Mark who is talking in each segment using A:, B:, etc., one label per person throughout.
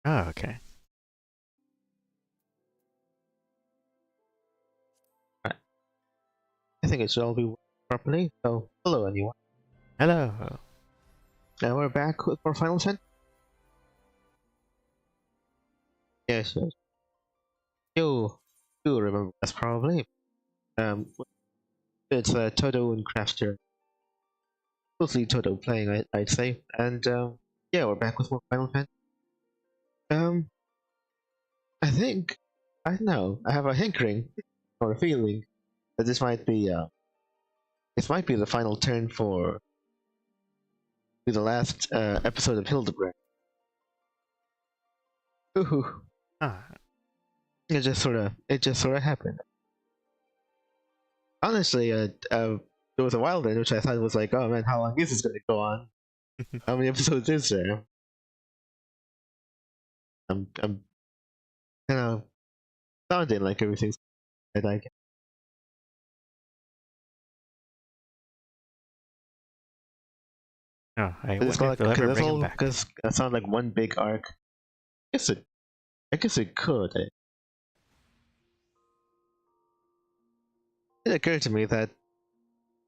A: Oh, okay.
B: Right. I think it should all be working properly. So, hello everyone.
A: Hello.
B: Now we're back with more Final Fantasy. Yes, yes. You remember us probably. Um, it's Toto and Crafter. Mostly Toto playing, I'd say. And yeah, we're back with more Final Fantasy. Um, I think, I don't know, I have a hankering or a feeling that this might be the final turn for the last episode of Hildebrand. Ooh,
A: Ah,
B: it just sort of happened. Honestly, there was a while there in which I thought it was like, oh man, how long is this going to go on? How many episodes is there? I'm kind of sounding like everything's like
A: oh, I
B: it's
A: wonder if
B: like
A: they'll ever
B: because that's
A: bring him
B: all
A: back.
B: because it sounds like one big arc. I guess it could. It occurred to me that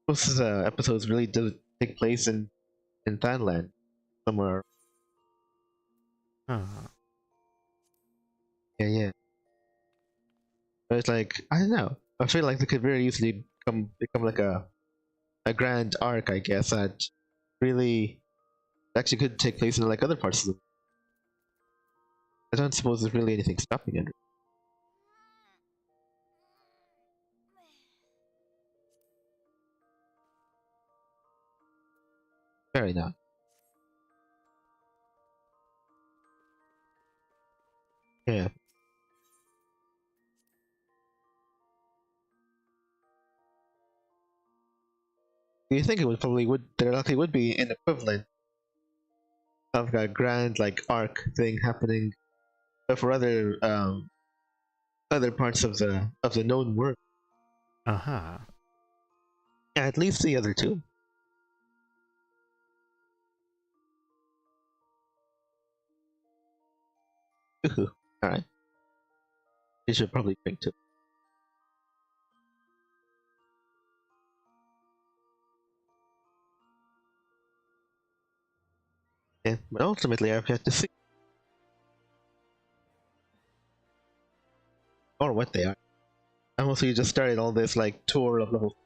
B: most of the episodes really do take place in Thailand somewhere.
A: Oh,
B: Yeah. But it's like I don't know. I feel like they could very easily become like a grand arc, I guess, that really actually could take place in like other parts of the. I don't suppose there's really anything stopping it. Very not. Yeah. You think it would probably would there likely would be an equivalent of a grand like arc thing happening, but for other parts of the known world.
A: uh-huh.
B: Yeah, at least the other two. Alright. You should probably drink too. Yeah, but ultimately I've yet to see or what they are. I mostly just started all this like tour of level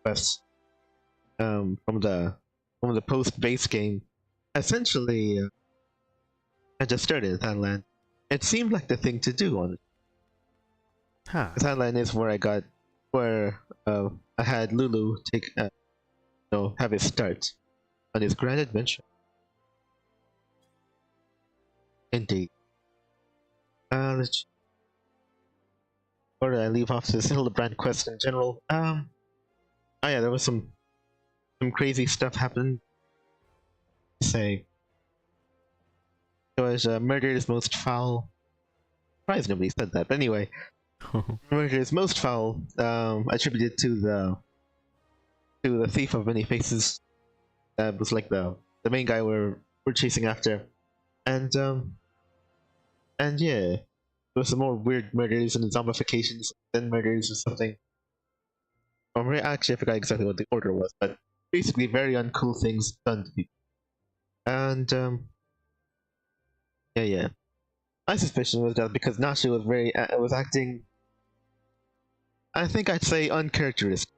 B: quests from the post base game. Essentially, I just started at Thailand. It seemed like the thing to do on it.
A: Huh.
B: Thailand is where I had Lulu take have his start on his grand adventure. Indeed. Let's Or did I leave off this Hildebrand quest in general? Oh yeah, there was some crazy stuff happened. Say, it was murder is most foul. Surprised nobody said that, but anyway, murder is most foul. Attributed to the thief of many faces. That was like the main guy we're chasing after, and yeah, there was some more weird murders and zombifications, then murders or something. Actually, I forgot exactly what the order was, but basically very uncool things done to people. And yeah. My suspicion was that because Nashi was acting, I think I'd say uncharacteristic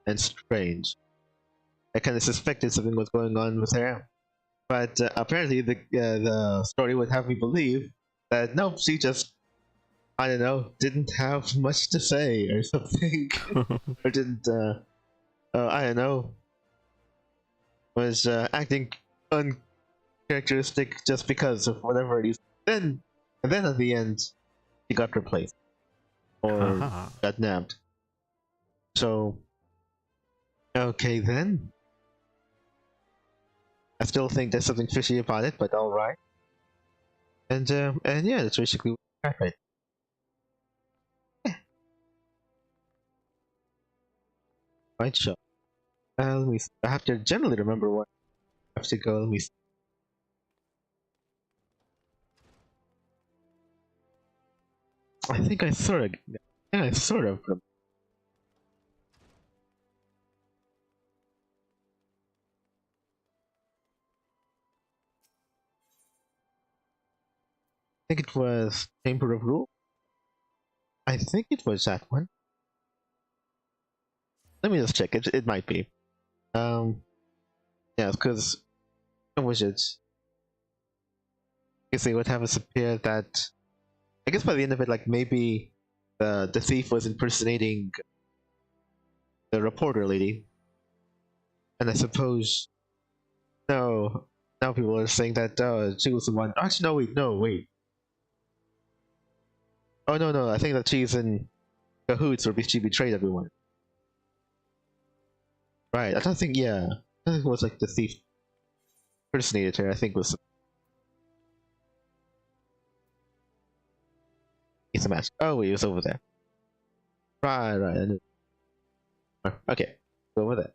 B: and strange. I kind of suspected something was going on with her, but apparently the story would have me believe that nope, she just I don't know didn't have much to say or something, or didn't I don't know was acting uncharacteristic just because of whatever it is. Then and then at the end, she got replaced or
A: uh-huh.
B: got nabbed. So okay then. I still think there's something fishy about it, but alright. And yeah, that's basically what happened. Yeah, right show. Let me see. I have to generally remember where I have to go. Let me see. I think I sort of. Yeah, I sort of. I think it was Chamber of Rule. I think it was that one. Let me just check. It might be. Yeah, because when was it? I guess they would have us appear that. I guess by the end of it, like maybe the thief was impersonating the reporter lady, and I suppose no. Now people are saying that she was the one. Actually, no, wait. Oh no, I think that she's in cahoots or she betrayed everyone. Right, I don't think. Yeah, I think it was like the thief impersonated her. I think was. He's a mask. Oh wait, he was over there. Right. I knew. Okay, go over there.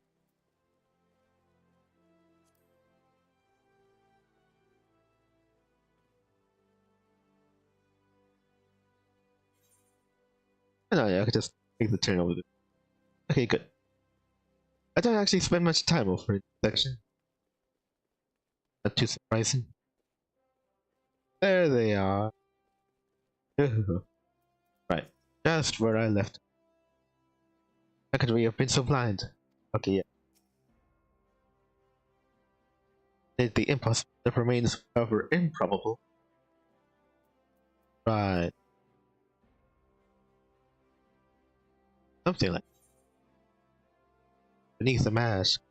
B: No, yeah, I could just take the turn over there. Okay, good. I don't actually spend much time over in this section. Not too surprising. There they are. Right, just where I left. How could we have been so blind? Okay, yeah. Did the impossible that remains however improbable. Right. Something like beneath the mask.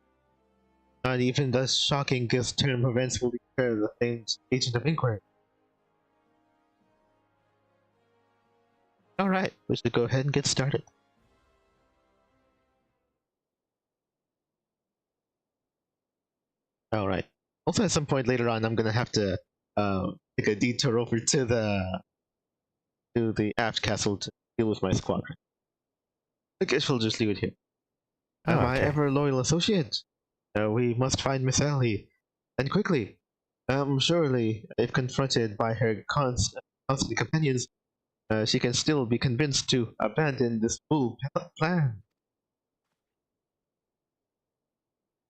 B: Not even the shocking guest term events will declare the famed agent of inquiry. Alright, we should go ahead and get started. Alright. Also at some point later on I'm gonna have to take a detour over to the aft castle to deal with my squadron. I guess we'll just leave it here.
A: Oh,
B: My
A: okay.
B: ever loyal associate. We must find Miss Ellie, and quickly. Surely, if confronted by her constant companions, she can still be convinced to abandon this fool plan.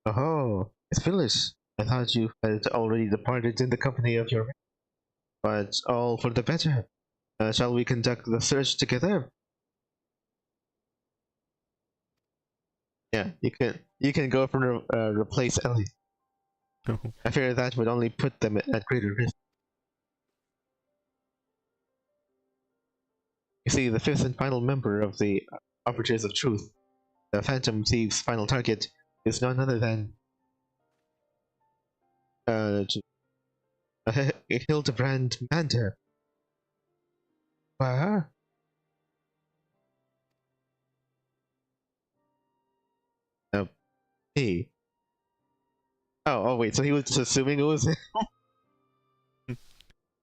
B: Oh, it's Phyllis. I thought you had already departed in the company of your men, but all for the better. Shall we conduct the search together? Yeah, you can go for replace Ellie. I fear that would only put them at greater risk. You see, the fifth and final member of the Arbiters of Truth, the Phantom Thief's final target, is none other than uh, Hildebrand Mander. What? Uh, me? Wait, so he was just assuming it was him?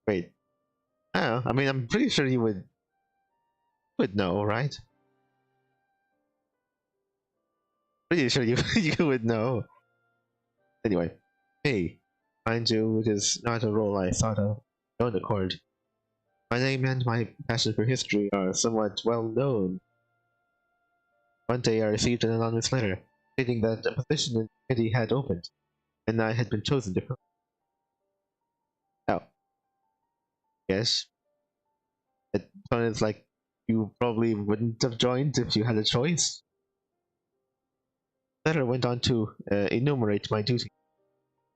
B: Wait. Oh, I mean, I'm pretty sure he would know, right? Pretty sure you you would know. Anyway, hey, mind you, it is not a role I thought of on own accord. My name and my passion for history are somewhat well known. One day I received an anonymous letter stating that a position in the committee had opened, and I had been chosen to fill it. Oh, yes. It sounds like you probably wouldn't have joined if you had a choice. The letter went on to enumerate my duty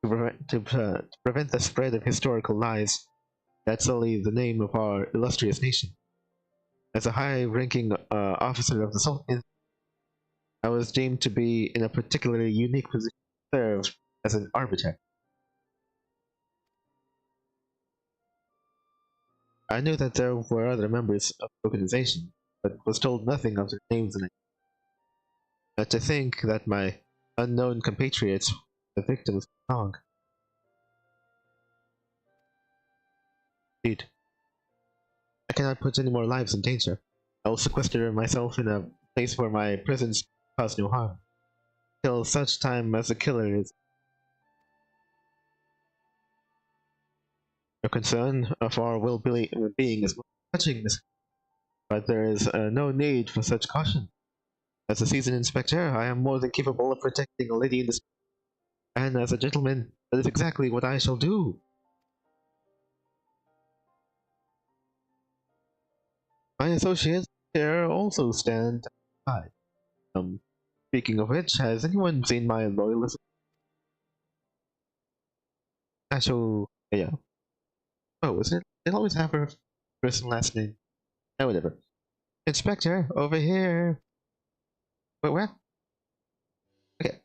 B: to prevent the spread of historical lies that sully the name of our illustrious nation. As a high-ranking officer of the Sultan, I was deemed to be in a particularly unique position to serve as an arbiter. I knew that there were other members of the organization, but was told nothing of their names and to think that my unknown compatriots were the victims of wrong. Indeed, I cannot put any more lives in danger. I will sequester myself in a place where my presence cause no harm, till such time as the killer is. Your concern of our well-being is touching, Miss. but there is no need for such caution. As a seasoned inspector, I am more than capable of protecting a lady in this, and as a gentleman, that is exactly what I shall do. My associates here also stand aside. Speaking of which, has anyone seen my loyalist? Actual, yeah. Oh, is it? They always have her first and last name. Oh, whatever. Inspector, over here. Wait, where? Okay.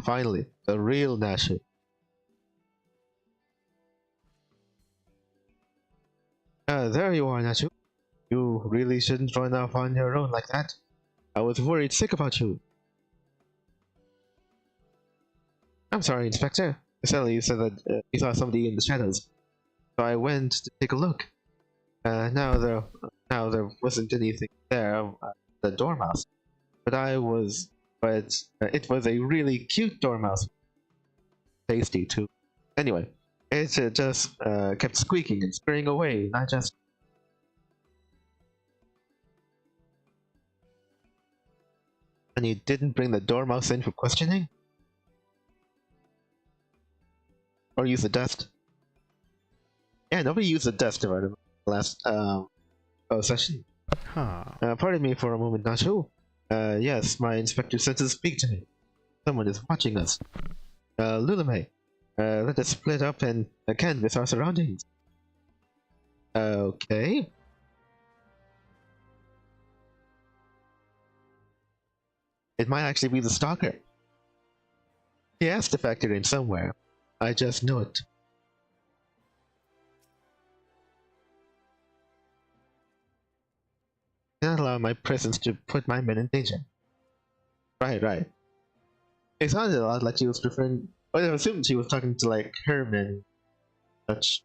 B: Finally, the real Nasher. There you are, Nacho. You really shouldn't run off on your own like that. I was worried sick about you. I'm sorry, Inspector. Sally said that he saw somebody in the shadows, so I went to take a look. Now there wasn't anything there, the dormouse, but it was a really cute dormouse, tasty too. Anyway, it just kept squeaking and scurrying away, not just. And you didn't bring the dormouse in for questioning? Or use the dust? Yeah, nobody used the dust around the last session.
A: Huh.
B: Pardon me for a moment, Nacho. Yes, my inspector senses speak to me. Someone is watching us. Lulame, let us split up and canvass our surroundings. Okay. It might actually be the stalker. He has to factor in somewhere. I just know it. Cannot allow my presence to put my men in danger. Right. It sounded a lot like she was referring. Well, I assumed she was talking to like her men. Such.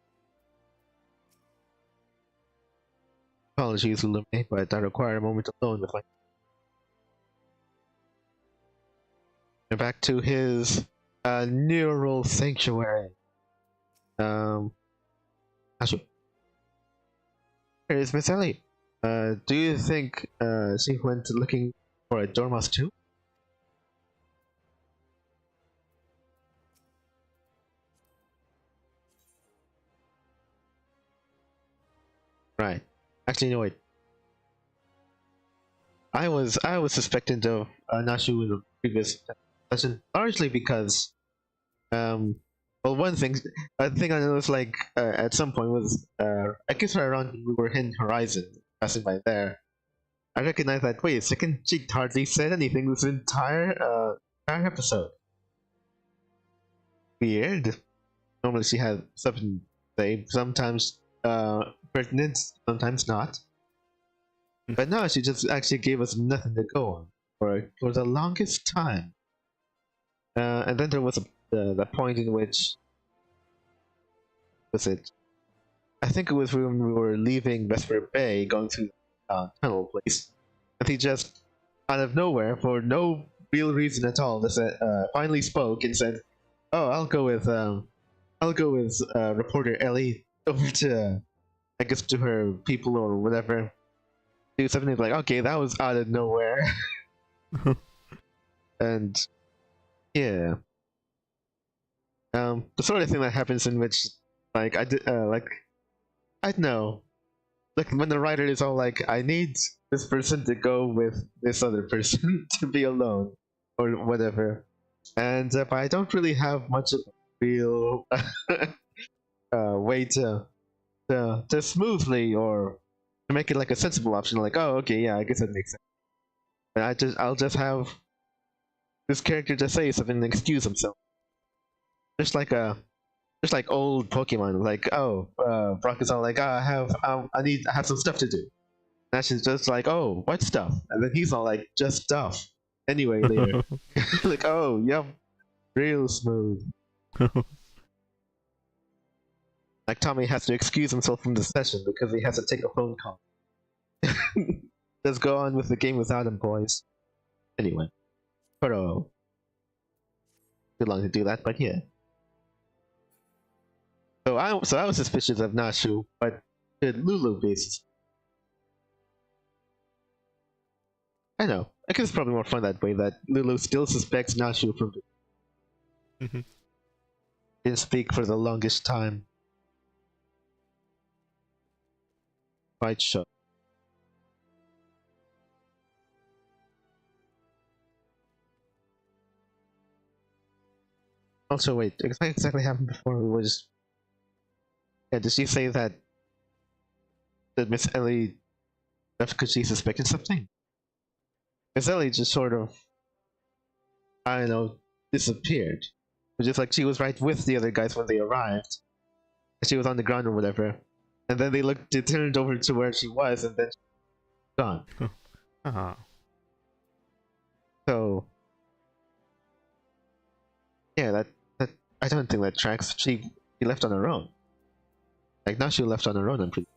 B: Apologies, Lulame, but I require a moment alone with my. And back to his neural sanctuary. Actually, here is Miss Ellie. Do you think she went looking for a dormouse too? Right. Actually, no wait. I was suspecting of Nashu in the previous session, largely because well, one thing I think I noticed like at some point was I guess right around when we were in Horizon, passing by there, I recognized that wait a second, she hardly said anything this entire episode. Weird. Normally she had something to say, sometimes pertinent, sometimes not. But now she just actually gave us nothing to go on for the longest time. And then there was the point in which was it? I think it was when we were leaving Vesper Bay, going through the tunnel place, and he just out of nowhere, for no real reason at all, just finally spoke and said, "Oh, I'll go with reporter Ellie over to, I guess, to her people or whatever." Do something like, okay, that was out of nowhere. And yeah, the sort of thing that happens in which, like, I don't know, like when the writer is all like, I need this person to go with this other person to be alone or whatever, and but I don't really have much of a real way to smoothly or to make it like a sensible option, like, oh, okay, yeah, I guess that makes sense. And I'll just have this character just say something and excuse himself. Just like old Pokemon, like, oh, Brock is all like, I have some stuff to do. And Ash is just like, oh, what stuff? And then he's all like, just stuff. Anyway, later. Like, oh, yep, real smooth. Like Tommy has to excuse himself from the session because he has to take a phone call. Let's go on with the game without him, boys. Anyway, too long to do that, but yeah. So I was suspicious of Nashu, but Should Lulu be suspected? I know. I guess it's probably more fun that way, that Lulu still suspects Nashu from
A: Mhm.
B: didn't speak for the longest time. Quite sure. Also, wait, what exactly happened before? It was... Yeah, did she say that Miss Ellie left because she suspected something? Miss Ellie just sort of, I don't know, disappeared. It was just like she was right with the other guys when they arrived. She was on the ground or whatever. And then they turned over to where she was, and then she's gone.
A: Ah.
B: So, yeah, that I don't think that tracks. She left on her own. Like, now she left on her own, I'm pretty.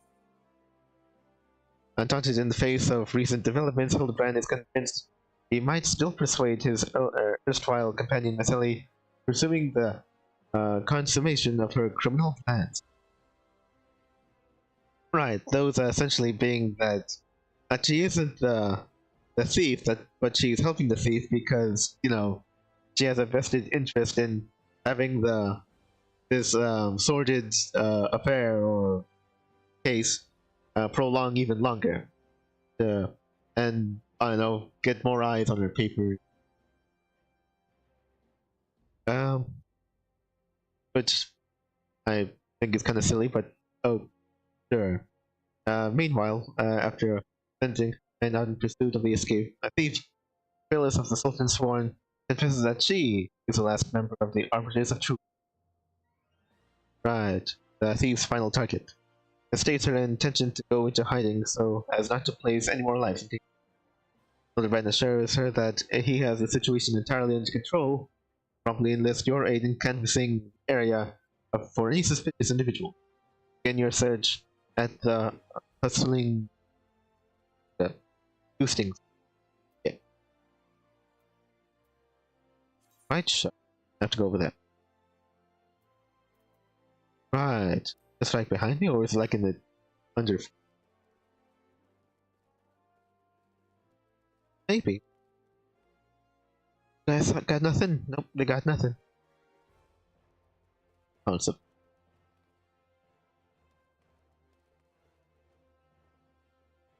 B: Undaunted in the face of recent developments, Hildebrand is convinced he might still persuade his erstwhile companion Vasily, pursuing the consummation of her criminal plans. Right, those essentially being that she isn't the thief, but she's helping the thief because, you know, she has a vested interest in having this sordid affair or case prolong even longer, and I don't know, get more eyes on her paper. Which I think is kind of silly, but oh, sure. Meanwhile, after sending men out in pursuit of the escape, a thief, Phyllis of the Sultan Sworn, confesses that she is the last member of the Arbiters of Truth. Right, the thief's final target. It states her intention to go into hiding so as not to place any more lives in danger. Hildebrand assures her that he has the situation entirely under control, promptly enlist your aid in canvassing area for any suspicious individual. Begin your search at the hustling boostings. Yeah. Right, sure. I have to go over there. Right. Just right behind me, or is it like in the under? Maybe. Guys, got nothing. Nope, they got nothing. Awesome.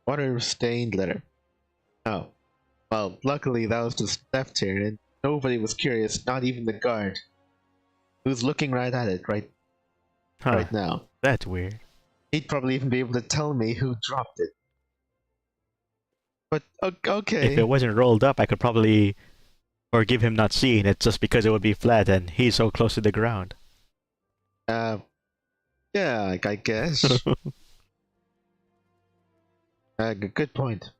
B: Water-stained letter. Oh. Well, luckily that was just left here, and nobody was curious, not even the guard. Who's looking right at it right now.
A: That's weird.
B: He'd probably even be able to tell me who dropped it. But, okay.
A: If it wasn't rolled up, I could probably forgive him not seeing it just because it would be flat and he's so close to the ground.
B: Yeah, I guess. Good point.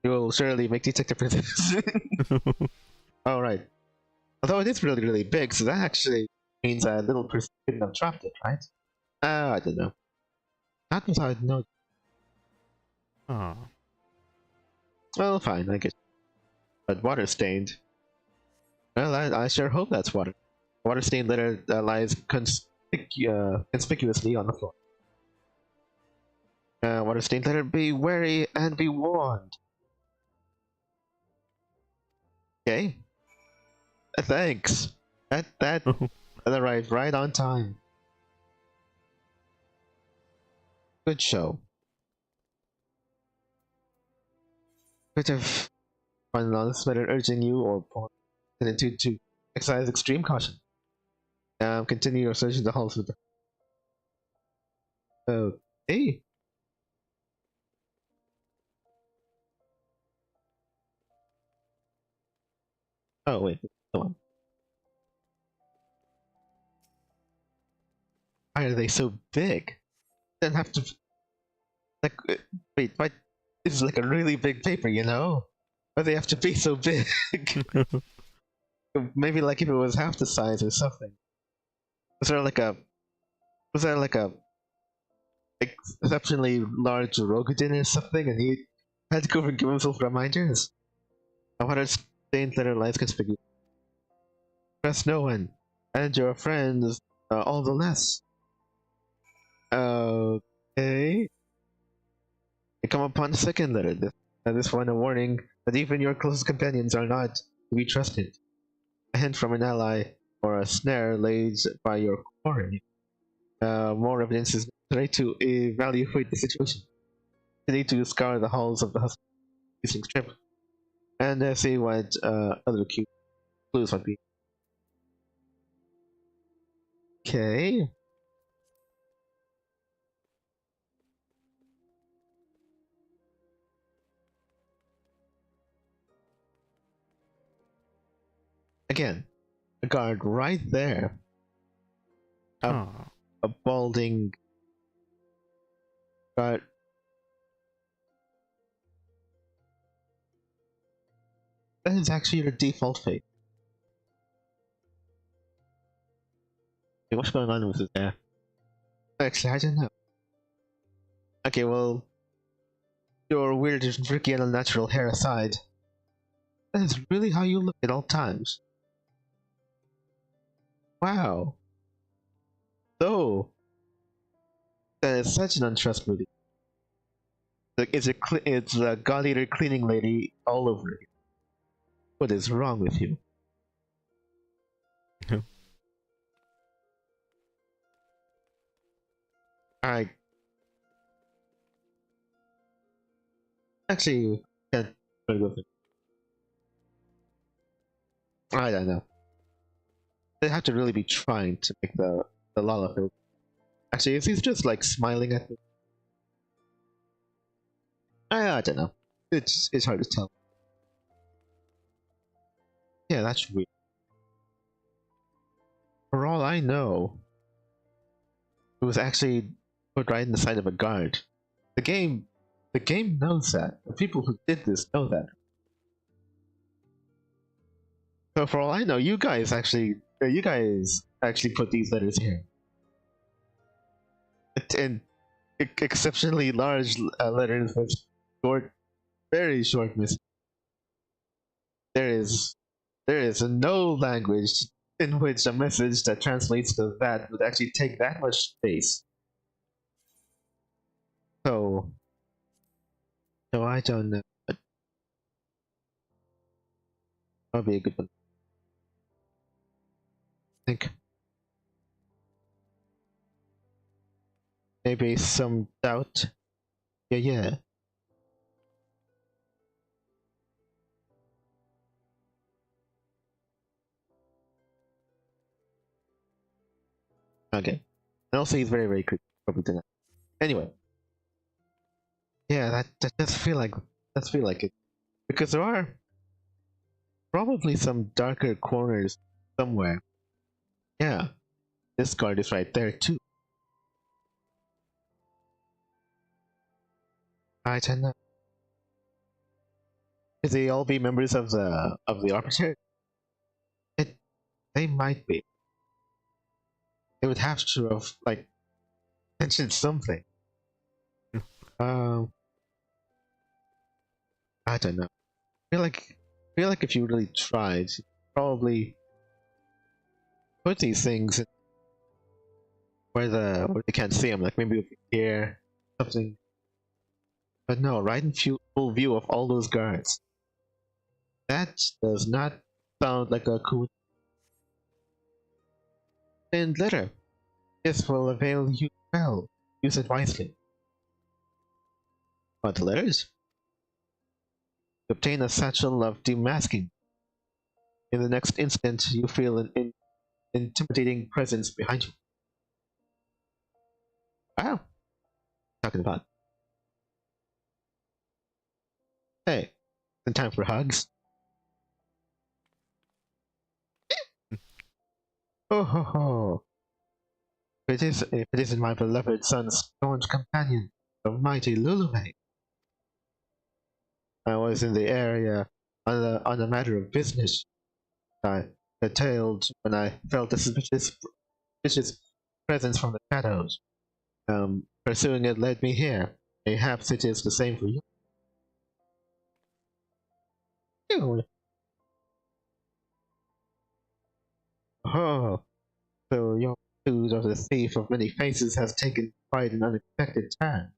B: You will surely make detective presents. Alright. Although it is really, really big, so that actually means a little person couldn't have dropped it, right? I don't know. Not without no.
A: Oh.
B: Well, fine, I guess. But water stained. Well, I sure hope that's water. Water stained litter lies conspicuously on the floor. Water stained litter, be wary and be warned. Okay. Thanks. That arrived right on time. Good show. Could have found another letter urging you or pointing to exercise extreme caution. Continue your search in the halls with the... Okay. Oh, wait. Come on. Why are they so big? Then have to... Like, wait, why... This is like a really big paper, you know? Why do they have to be so big? Maybe like if it was half the size or something. Was there like a exceptionally large Rogadin or something, and he had to go and give himself reminders? I wanted stained letter lies conspicuous. Trust no one, and your friends all the less. Okay. You come upon the second letter. This one a warning that even your closest companions are not to be trusted. A hint from an ally or a snare laid by your quarry. More evidence is necessary to evaluate the situation. You need to scour the halls of the husband's using strip and see what other clues might be. Okay. Again, a guard right there.
A: Oh.
B: A balding guard. That is actually your default fate. Okay, what's going on with this there? Actually, I don't know. Okay, well, your weird, freaky, and unnatural hair aside, that is really how you look at all times. Wow. So, that is such an untrustworthy. Like, it's a god eater cleaning lady all over again. What is wrong with you? Alright. Actually, you can't really go with it. I don't know. They have to really be trying to make the Lala feel. Actually, if he's just like smiling at me, I don't know. It's hard to tell. Yeah, that's weird. For all I know, it was actually put right in the side of a guard. The game knows that. The people who did this know that. So for all I know, you guys actually put these letters here. And exceptionally large letters with short, very short messages. There is no language in which a message that translates to that would actually take that much space. So I don't know. But that'll be a good one. I think maybe some doubt. Yeah. Okay. And also he's very, very creepy. Probably did not. Anyway. Yeah, that does feel like it. Because there are probably some darker corners somewhere. Yeah. This guard is right there too. I don't know. Could they all be members of the arbiter? They might be. They would have to have like mentioned something. Um, I don't know. I feel like if you really tried, you'd probably put these things where they can't see them, like maybe over here, something. But no, right in full view of all those guards. That does not sound like a cool. And letter. This will avail you well. Use it wisely. What, the letters? Obtain a satchel of demasking. In the next instant, you feel an intimidating presence behind you. Wow. Talking about. Hey, in time for hugs. Oh ho ho. If it isn't my beloved son's staunch companion, the mighty Lulumay. I was in the area on a matter of business. I detailed when I felt a suspicious presence from the shadows. Pursuing it led me here. Perhaps it is the same for you. Ew. Oh, so your pursuit of the thief of many faces has taken quite an unexpected turn.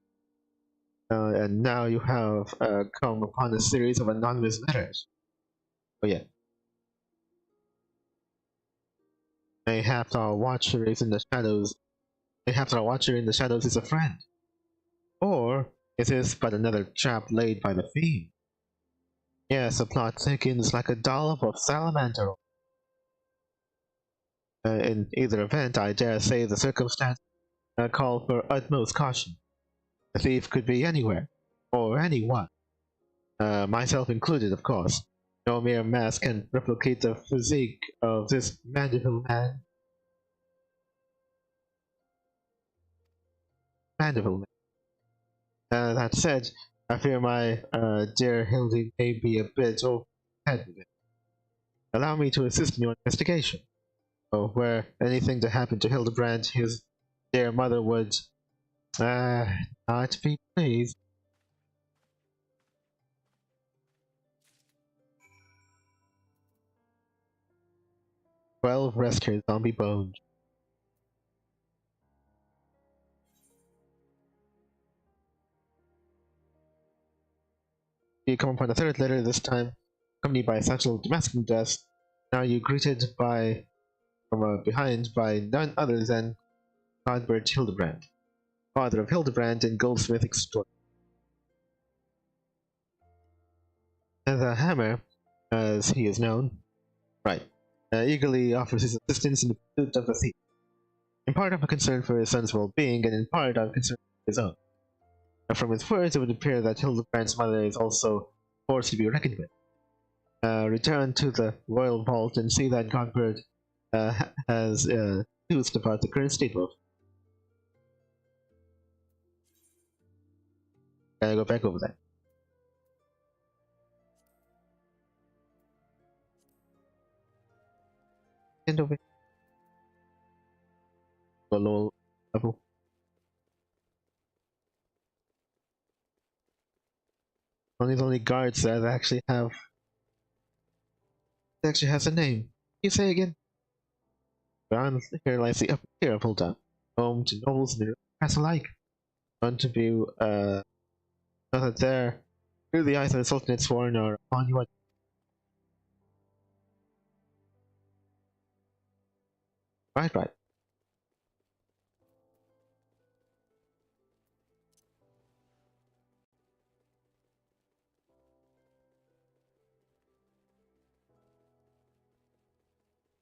B: and now you have come upon a series of anonymous letters. Oh yeah. Mayhaps our watcher is in the shadows. Mayhaps our watcher in the shadows is a friend. Or is this but another trap laid by the fiend? Yes, the plot thickens like a dollop of salamander. In either event, I dare say the circumstance call for utmost caution. The thief could be anywhere, or anyone, myself included, of course. No mere mask can replicate the physique of this Mandeville man. Mandeville man. That said, I fear my dear Hildy may be a bit overhead with it. Allow me to assist in your investigation. Oh, were anything to happen to Hildebrand, his dear mother would not be pleased. Well rescued zombie bones. You come upon a third letter, this time accompanied by a satchel of Damascus dust. Now you greeted by from behind by none other than Godbert Hildebrand, father of Hildebrand and goldsmith extraordinary. And the hammer, as he is known, right, eagerly offers his assistance in the pursuit of the thief. In part out of concern for his son's well-being, and in part out of concern for his own. And from his words, it would appear that Hildebrand's mother is also a force to be reckoned with. Return to the royal vault and see that Godbert has news about the current state of. Gotta go back over that. And over a low level. Only guards that actually have. It actually has a name. Can you say again? Around here lies the upper tier of Hulda, home to nobles and aristocrats alike. Want to view, know that there, through the eyes of the Sultanate sworn are upon you. Right.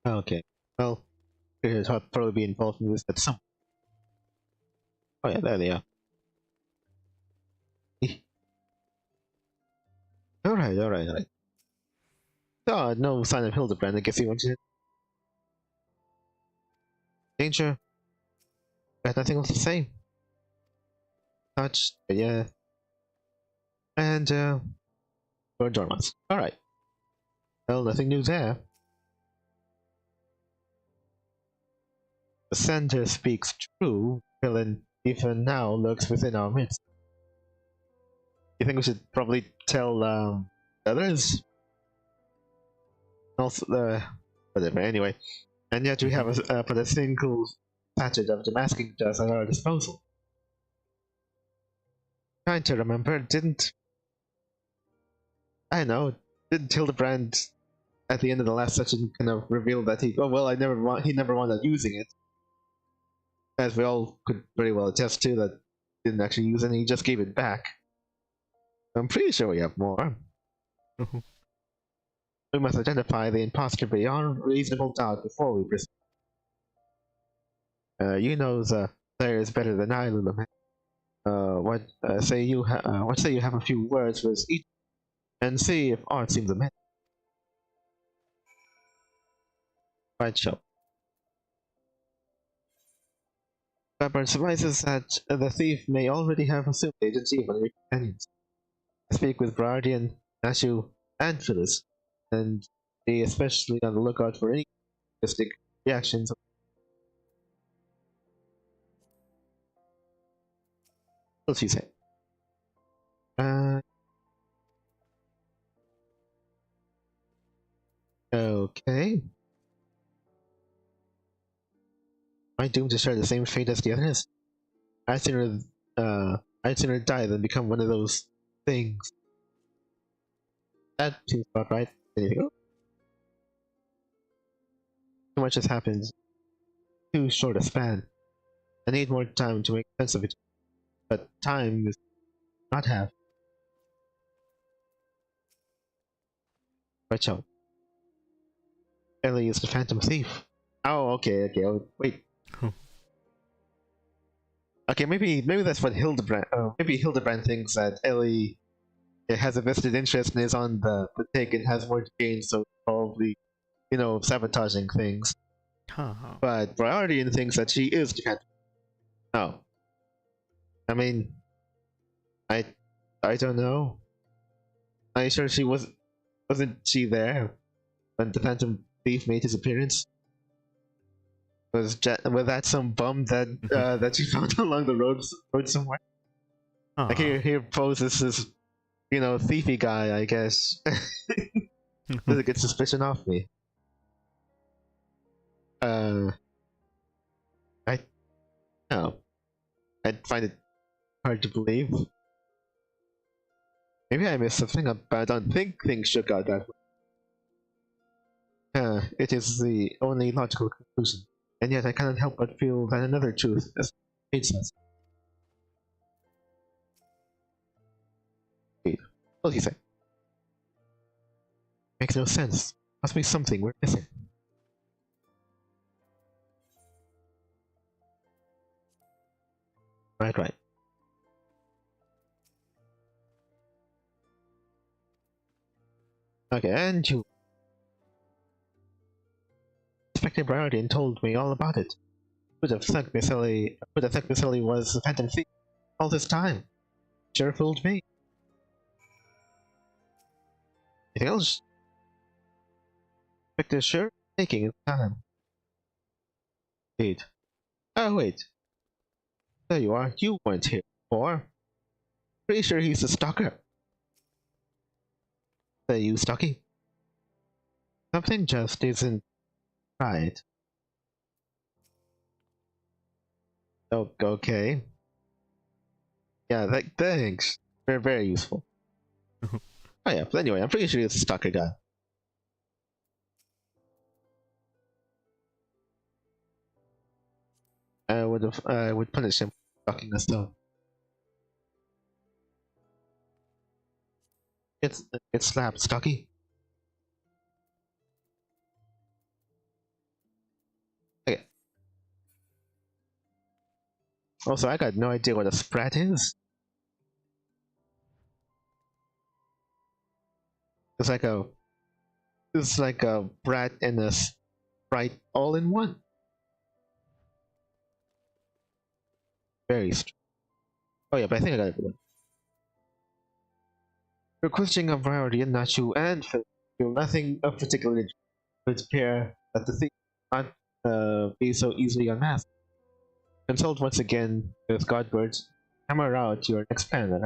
B: Okay. Well, here's I'll probably be involved in this at some. Oh yeah, there they are. Alright. Oh, no sign of Hildebrand. I guess he wanted it. Danger. Got nothing else to say. Touch. Yeah. And, we're dormants. Alright. Well, nothing new there. The sender speaks true. Villain even now lurks within our midst. You think we should probably tell, others? Also, whatever, anyway. And yet we have but a single sachet of Damascus dust at our disposal. Trying to remember, didn't Hildebrand at the end of the last session kind of reveal that he never wanted using it, as we all could very well attest to, that he didn't actually use it, and he just gave it back. I'm pretty sure we have more. We must identify the imposter beyond reasonable doubt before we proceed. You know the players better than I, Luluman. What say you have a few words with each, and see if art seems a match. Right, show. Pepper surmises that the thief may already have assumed agency of other companions. I speak with Guardian, Nashu, and Phyllis, and be especially on the lookout for any realistic reactions. What does he say? Okay. Am I doomed to share the same fate as the others? I sooner I'd sooner die than become one of those things. That seems about right. Anything else? Too much has happened. Too short a span. I need more time to make sense of it. But time is not have. Watch out. Ellie is the Phantom Thief. Oh, okay. Oh, wait.
A: Huh.
B: Okay, maybe that's what Hildebrand. Maybe Hildebrand thinks that Ellie has a vested interest and is on the take and has more to gain, so probably, sabotaging things.
A: Huh.
B: But Briardian thinks that she is the Phantom. No. I mean, I don't know. Are you sure she wasn't she there when the Phantom Thief made his appearance? Was that some bum that she found along the road somewhere?
A: Huh.
B: Like here poses this, thiefy guy, I guess. Does it get suspicion off me? I no. I'd find it hard to believe. Maybe I missed something, but I don't think things shook out that way. It is the only logical conclusion, and yet I cannot help but feel that another truth hates us. What do you say? Makes no sense. Must be something we're missing. Right. Okay, and you. Inspector Briardian told me all about it. Would have thought Miss Ellie was the Phantom Thief all this time. Sure fooled me. Anything else? Inspector sure taking his time. Indeed. Oh wait. There you are. You weren't here before. Pretty sure he's a stalker. Are you Stocky? Something just isn't right. Oh, okay. Yeah, thanks. Very useful. Oh yeah, but anyway, I'm pretty sure he's a stalker guy. I would punish him for stalking us though. It's slapped, Stocky. Okay. Also, I got no idea what a sprat is. It's like a brat and a sprite all in one. Very strange. Oh yeah, but I think I got it. Requesting a variety in Nachu and feel nothing of particular interest would appear that the thing not be so easily unmasked. Consult once again with Godbirds. Hammer out your next plan, and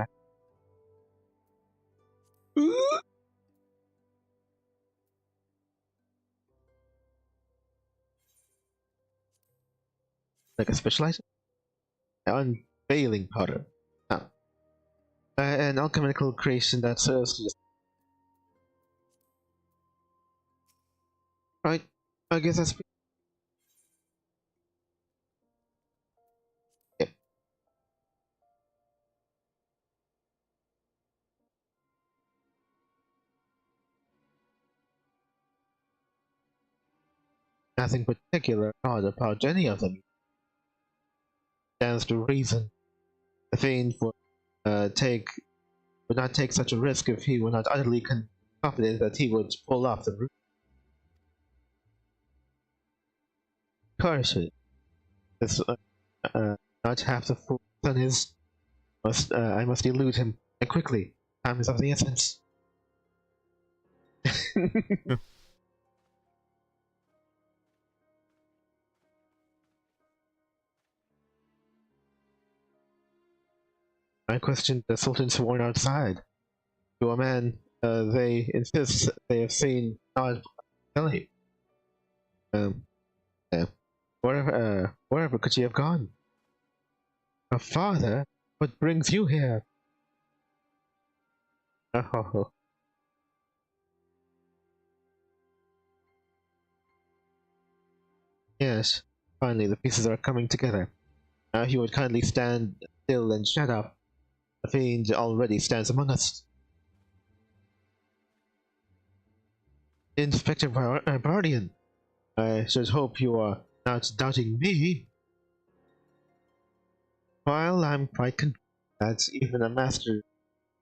B: like a specialized unveiling powder. Now, an alchemical creation that serves to right. I guess that's yeah. Nothing particular odd about any of them. Stands to reason. The Fiend would not take such a risk if he were not utterly confident that he would pull off the route. Curse it. This not half the fool's son is. I must elude him, and quickly. Time is of the essence. I questioned the Sultan's sworn outside. To a man, they insist they have seen not Kelly. Yeah. Wherever could she have gone? Her father? What brings you here? Oh. Yes, finally the pieces are coming together. Now he would kindly stand still and shut up. The fiend already stands among us. Inspector Bardian, I should hope you are not doubting me. While I'm quite convinced that even a master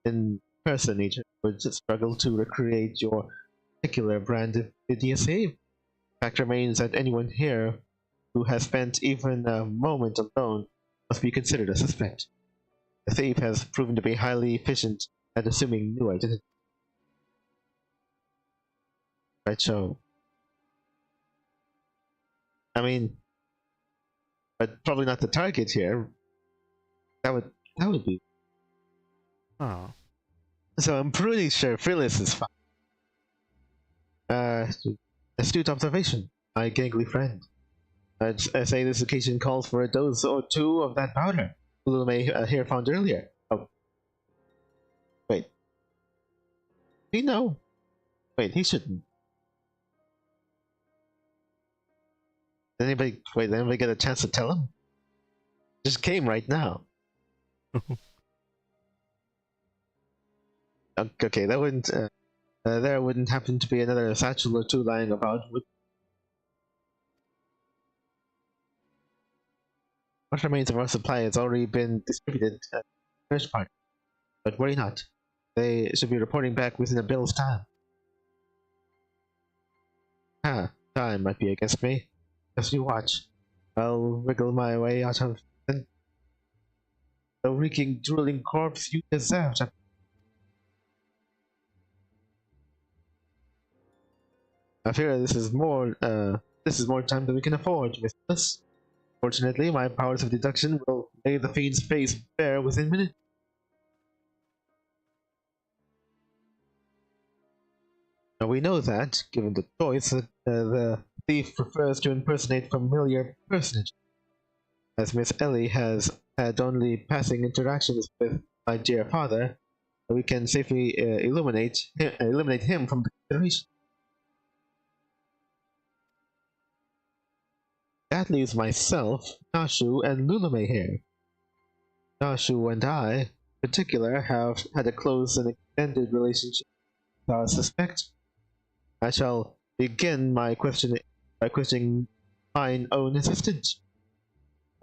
B: impersonator would struggle to recreate your particular brand of idiocy. Fact remains that anyone here who has spent even a moment alone must be considered a suspect. The thief has proven to be highly efficient at assuming new identity. Right, so I mean, but probably not the target here. That would be.
A: Oh.
B: So I'm pretty sure Phyllis is fine. Uh, astute observation, my gangly friend. I say this occasion calls for a dose or two of that powder Lulu May here found earlier. Oh, wait. He know? Wait, he shouldn't. Did anybody get a chance to tell him? Just came right now. Okay, that wouldn't. There wouldn't happen to be another satchel or two lying about. What remains of our supply has already been distributed at the first part. But worry not. They should be reporting back within a bill's time. Time might be against me. Just you watch. I'll wriggle my way out of the reeking, drooling corpse you deserve. I fear this is more time than we can afford, Miss Bliss. Fortunately, my powers of deduction will lay the fiend's face bare within minutes. Now we know that, given the choice, the thief prefers to impersonate familiar personages. As Miss Ellie has had only passing interactions with my dear father, we can safely eliminate him from the consideration. That leaves myself, Nashu, and Lulume here. Nashu and I, in particular, have had a close and extended relationship with our suspect. I shall begin my questioning by questioning mine own assistant.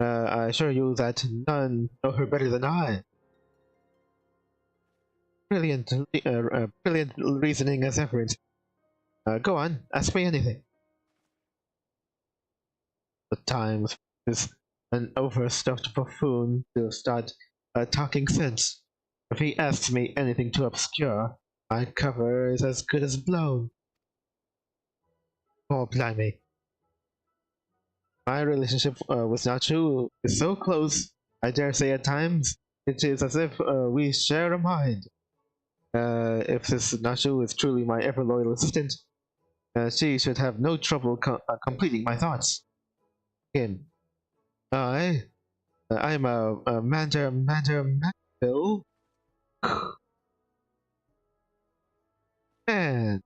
B: I assure you that none know her better than I. Brilliant reasoning as ever. Go on, ask me anything. The times is an overstuffed buffoon to start talking sense. If he asks me anything too obscure, my cover is as good as blown. Oh, blimey. My relationship with Nachu is so close, I dare say at times it is as if we share a mind. If this Nachu is truly my ever loyal assistant, she should have no trouble completing my thoughts. Him. I'm a Manderville. Man.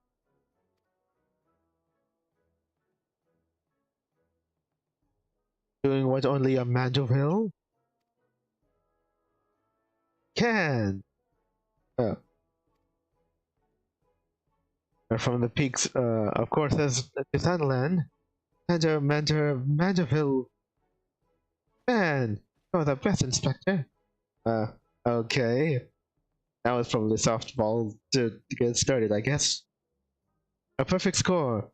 B: Doing what only a Manderville can. From the peaks, of course, there's Thailand. Manderville. Man, you're the best, Inspector. Okay. That was probably softball to get started, I guess. A perfect score.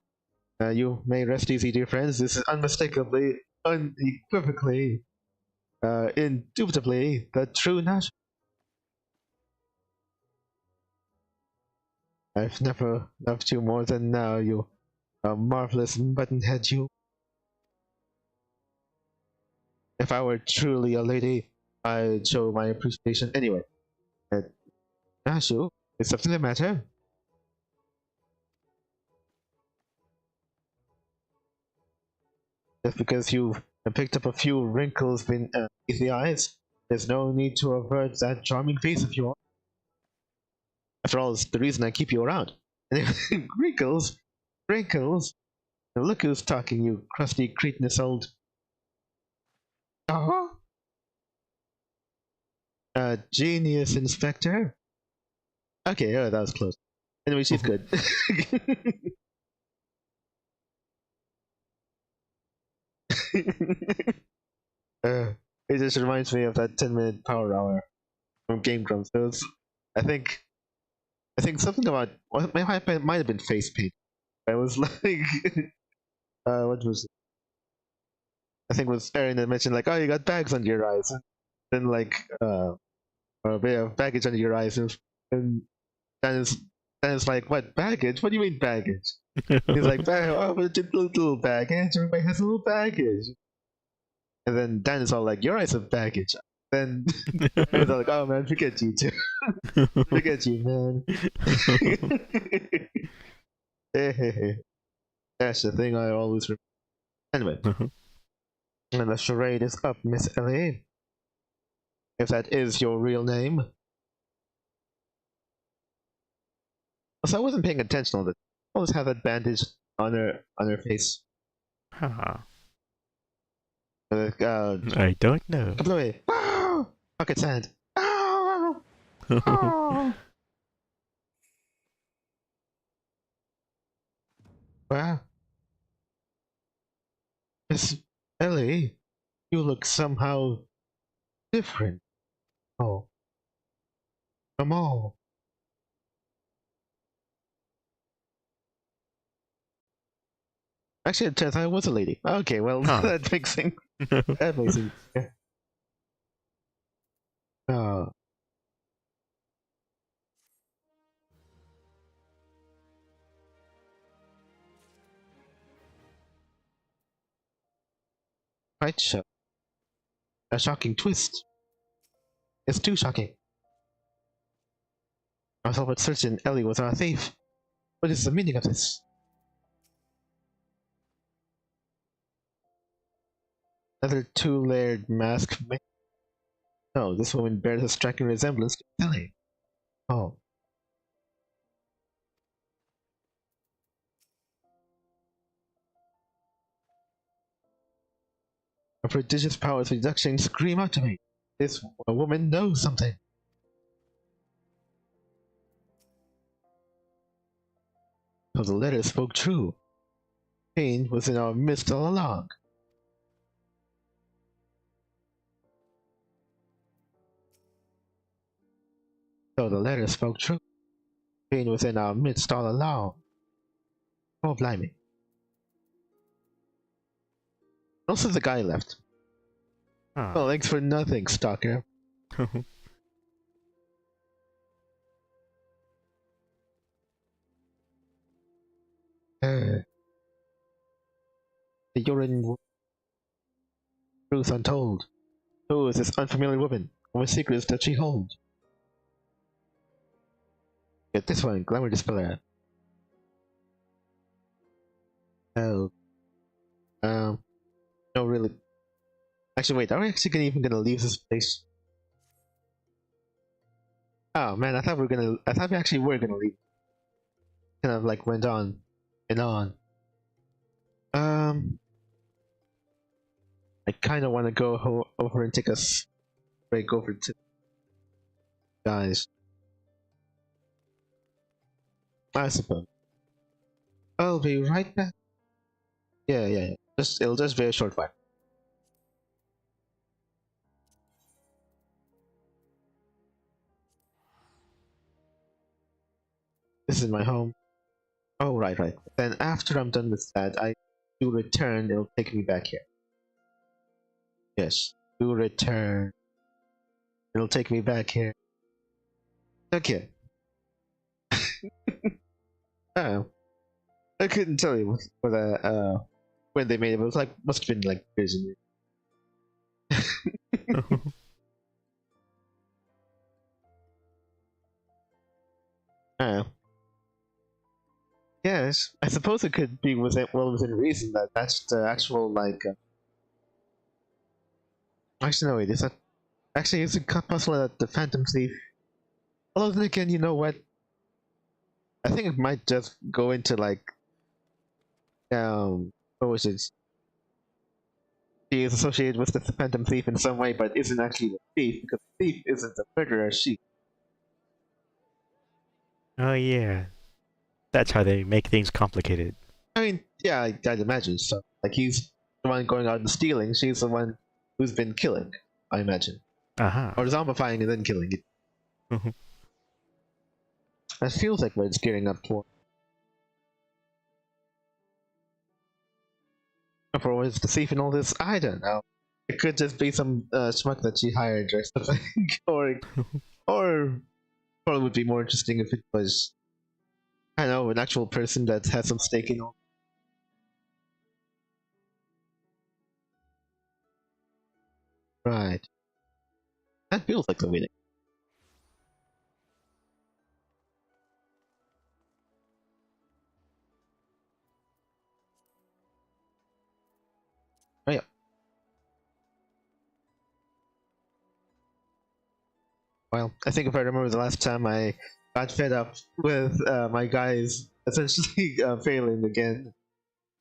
B: You may rest easy, dear friends. This is unmistakably, unequivocally, indubitably the true Nash. I've never loved you more than now, you marvelous buttonhead, you. If I were truly a lady, I'd show my appreciation anyway. Nashu, is something the matter? Just because you've picked up a few wrinkles beneath the eyes, There's no need to avert that charming face of yours. After all, it's the reason I keep you around. And Wrinkles, Wrinkles, look who's talking, you crusty, cretinous old. Oh, genius, Inspector. Okay, oh, that was close. Anyway, she's good. It just reminds me of that 10-minute power hour from Game Grumps. So I think something about might have been face paint. I was like, what was it? I think it was Aaron that mentioned like, oh, you got bags under your eyes, and then like, or a bit of baggage under your eyes, and Dan is like, what baggage? What do you mean baggage? He's like, oh, but it's a little baggage. Everybody has a little baggage. And then Dan is all like, your eyes have baggage. Then he's all like, oh man, forget you too. Forget you, man. That's the thing I always remember. Anyway, and the charade is up, Miss Ellie. If that is your real name. So I wasn't paying attention all this. I always have that bandage on her face.
A: I don't know.
B: Up away. Pocket sand. Oh. Wow. Miss Ellie, you look somehow different. Oh. Come on. Actually, it turns out I was a lady. Okay, well, that makes sense. That makes sense. Yeah. Oh. Quite so. A shocking twist. It's too shocking. I was all but certain Ellie was our thief. What is the meaning of this? Another two-layered mask. No, this woman bears a striking resemblance to Ellie. Oh. A prodigious powers reduction scream out to me. This woman knows something. So the letter spoke true. Pain was in our midst all along. So the letter spoke true. Pain was in our midst all along. Oh, blimey. Also, the guy left. Oh, thanks for nothing, stalker. The urine truth untold. Who is this unfamiliar woman? What secrets does she hold? Get this one, glamour dispeller. Oh. No, really. Actually, wait, are we actually even gonna leave this place? Oh man, I thought we actually were gonna leave. Kind of like went on and on. I kind of want to go over and take a break over to guys. I suppose. I'll be right back. Yeah. It'll just be a short while. This is my home. Oh, right. Then after I'm done with that, I do return. It'll take me back here. Yes, do return. It'll take me back here. Okay. Oh, I couldn't tell you when they made it. It was like must have been like years and years. Oh. Yes, I suppose it could be within reason that that's the actual like. Actually, no, wait. Is that Actually, it's possible that the Phantom Thief. Although then again, you know what? I think it might just go into like, what was it? She is associated with the Phantom Thief in some way, but isn't actually the thief because the thief isn't the murderer. She.
A: Oh yeah, that's how they make things complicated.
B: I mean, yeah, I'd imagine so. Like he's the one going out and stealing. She's the one who's been killing. I imagine,
A: Aha.
B: or zombifying and then killing it.
A: Mhm.
B: That feels like what it's gearing up toward. For what is the thief and all this? I don't know. It could just be some schmuck that she hired or something, or probably would be more interesting if it was, I don't know, an actual person that has some stake in all. Right. That feels like the winning. Oh yeah. Well, I think if I remember the last time I got fed up with my guys essentially failing again,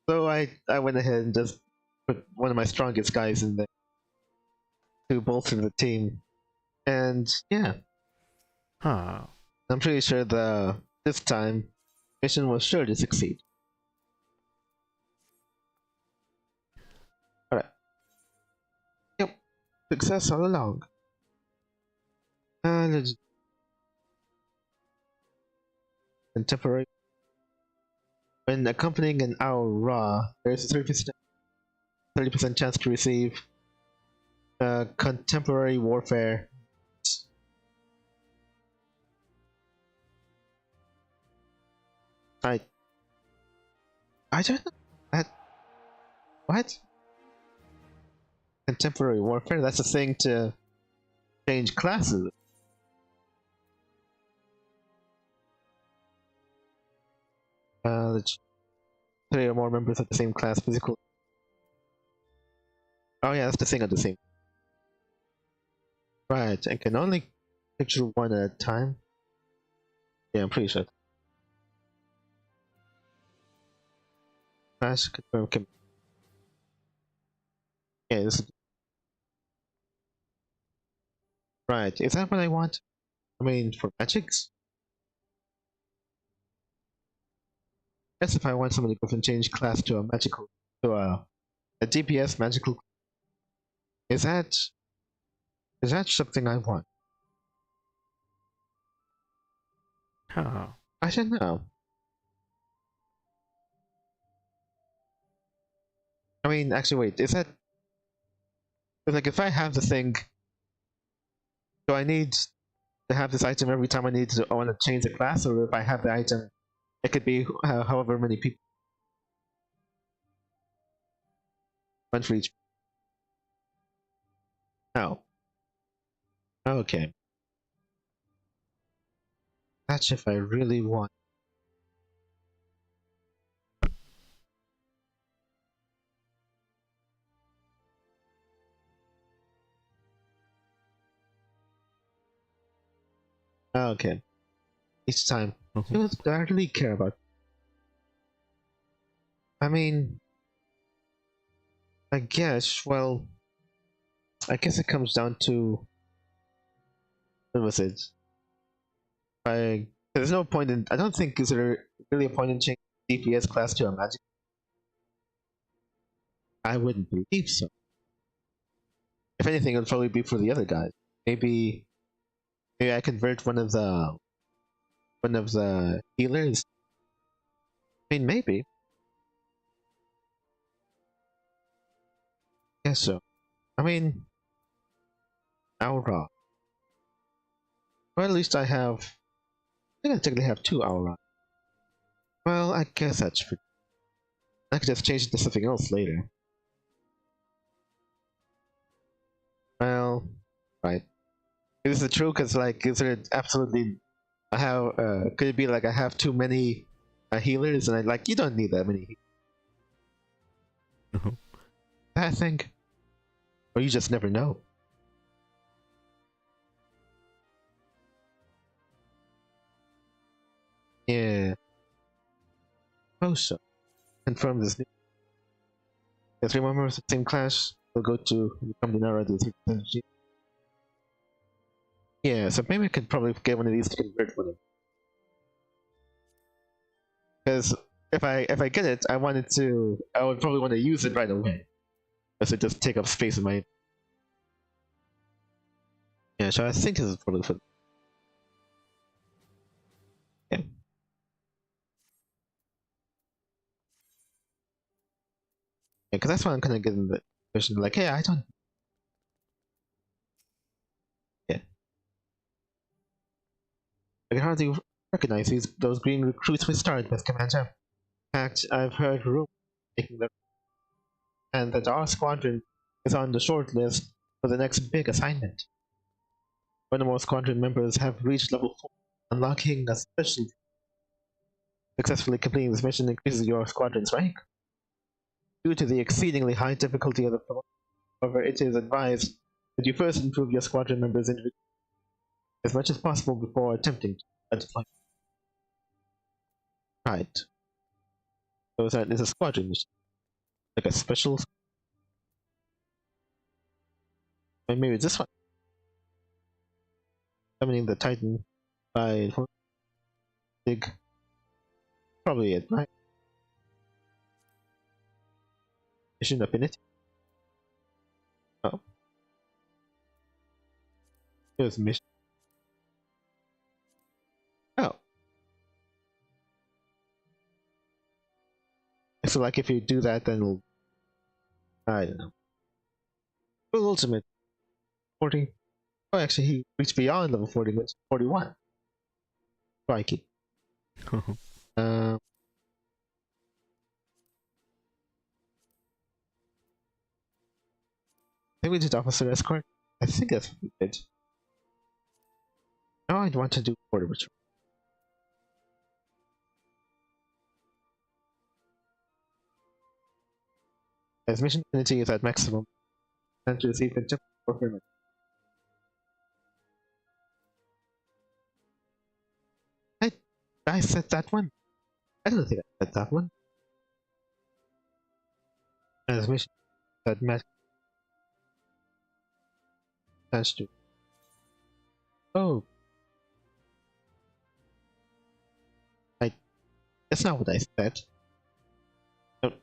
B: so I went ahead and just put one of my strongest guys in there to bolster the team, and yeah,
A: Huh.
B: I'm pretty sure this time mission was sure to succeed. All right. Yep. Success all along. Let's contemporary. When accompanying an hour raw, there's a 30% chance to receive contemporary warfare. I don't know that. What? Contemporary warfare? That's a thing to change classes. Let's 3 or more members of the same class physical. Oh yeah, that's the thing of the thing. Right, and can only picture one at a time. Yeah, I'm pretty sure. Class confirm. Yeah, this is right. Is that what I want? I mean, for magics? Guess if I want somebody to go and change class to a magical, to a DPS magical, is that something I want?
A: Huh.
B: I don't know. I mean, actually, wait. Is that like if I have the thing? Do I need to have this item every time I want to change the class, or if I have the item, it could be however many people. One for each. Oh. Okay. That's if I really want. Okay. Each time.
A: Mhm.
B: Who do I really care about? I mean, I guess, well, I guess it comes down to. What was it? There's no point in. I don't think is there really a point in changing DPS class to a magic. I wouldn't believe so. If anything, it would probably be for the other guys. Maybe I convert one of the healers. I mean, maybe. Guess so. I mean, Aura. Well, at least I think I technically have 2 Aura. Well, I guess that's pretty. I could just change it to something else later. Well, right. Is it true? Because like, is there absolutely? I have. Could it be like I have too many healers, and I like you don't need that many.
A: Mhm.
B: I think, or you just never know. suppose so. Confirm this. The 3 members of the same class will go to become the Nara the energy. Yeah, so maybe I could probably get one of these to convert one of them. Because if I get it, I would probably want to use it right away. Because it just take up space in my. Yeah, so I think this is probably for. Yeah. Yeah, because that's why I'm kind of getting the question, like, hey, I don't. Yeah. I can hardly recognize those green recruits we started with, Commander. In fact, I've heard rumors making them, and that our squadron is on the short list for the next big assignment. One or more squadron members have reached level 4, unlocking a special. Successfully completing this mission increases your squadron's rank. Due to the exceedingly high difficulty of the problem, however, it is advised that you first improve your squadron members individually as much as possible before attempting to deploy. Right. So that is a squadron mission. Like a special. Maybe it's this one. Summoning the Titan by big. Probably it, right? Mission affinity. Oh. Here's mission. Oh. So like if you do that, then it'll. I don't know. Full ultimate. 40. Oh, actually, he reached beyond level 40, which 41. Crikey. I think we did officer escort. I think that's what we did. Now I'd want to do border patrol. As mission affinity is at maximum, and to receive contempt for fulfillment. I said that one. I don't think I said that one. As mission that match chance to. Oh. That's not what I said. No,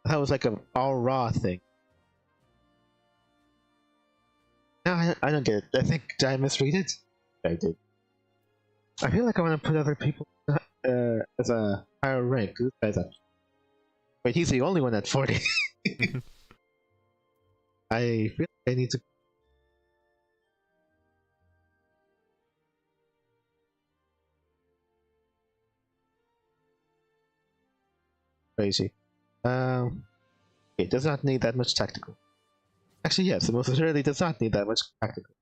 B: that was like an all raw thing. No, I don't get it. I think, did I misread it? I did. I feel like I want to put other people as a higher rank. This guy's at. Wait, he's the only one at 40. I feel like I need to. Crazy. It does not need that much tactical. Actually, yes, it most assuredly does not need that much tactical.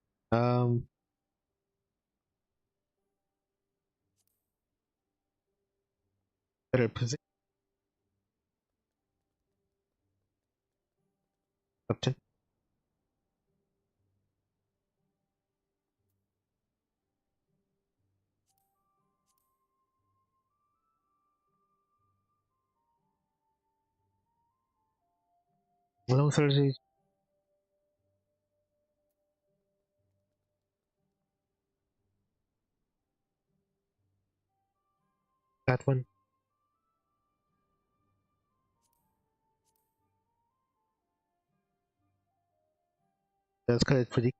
B: Better position. Captain. Low 30. That one. That's kind of pretty.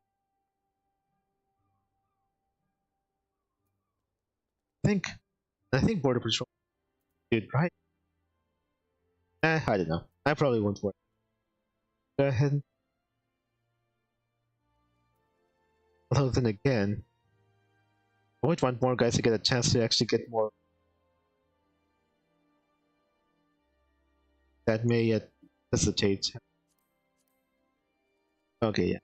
B: I think border patrol did right. I don't know. I probably won't work. Go ahead. Although then again, I would want more guys to get a chance to actually get more. That may yet hesitate. Okay, yeah.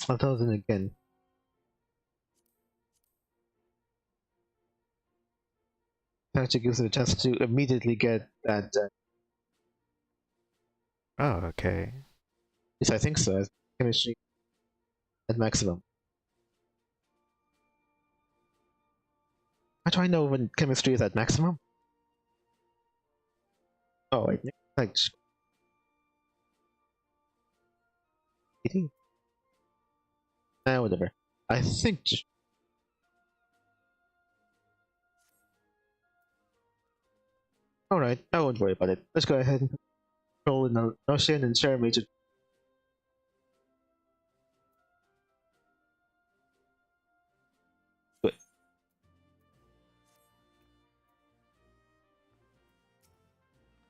B: Although then again, it actually gives it a chance to immediately get that.
A: Oh, okay.
B: Yes, I think so. As chemistry at maximum. How do I know when chemistry is at maximum? Oh, wait, like 80? Whatever. I think. Alright, I won't worry about it. Let's go ahead and roll in the ocean and share major. Good.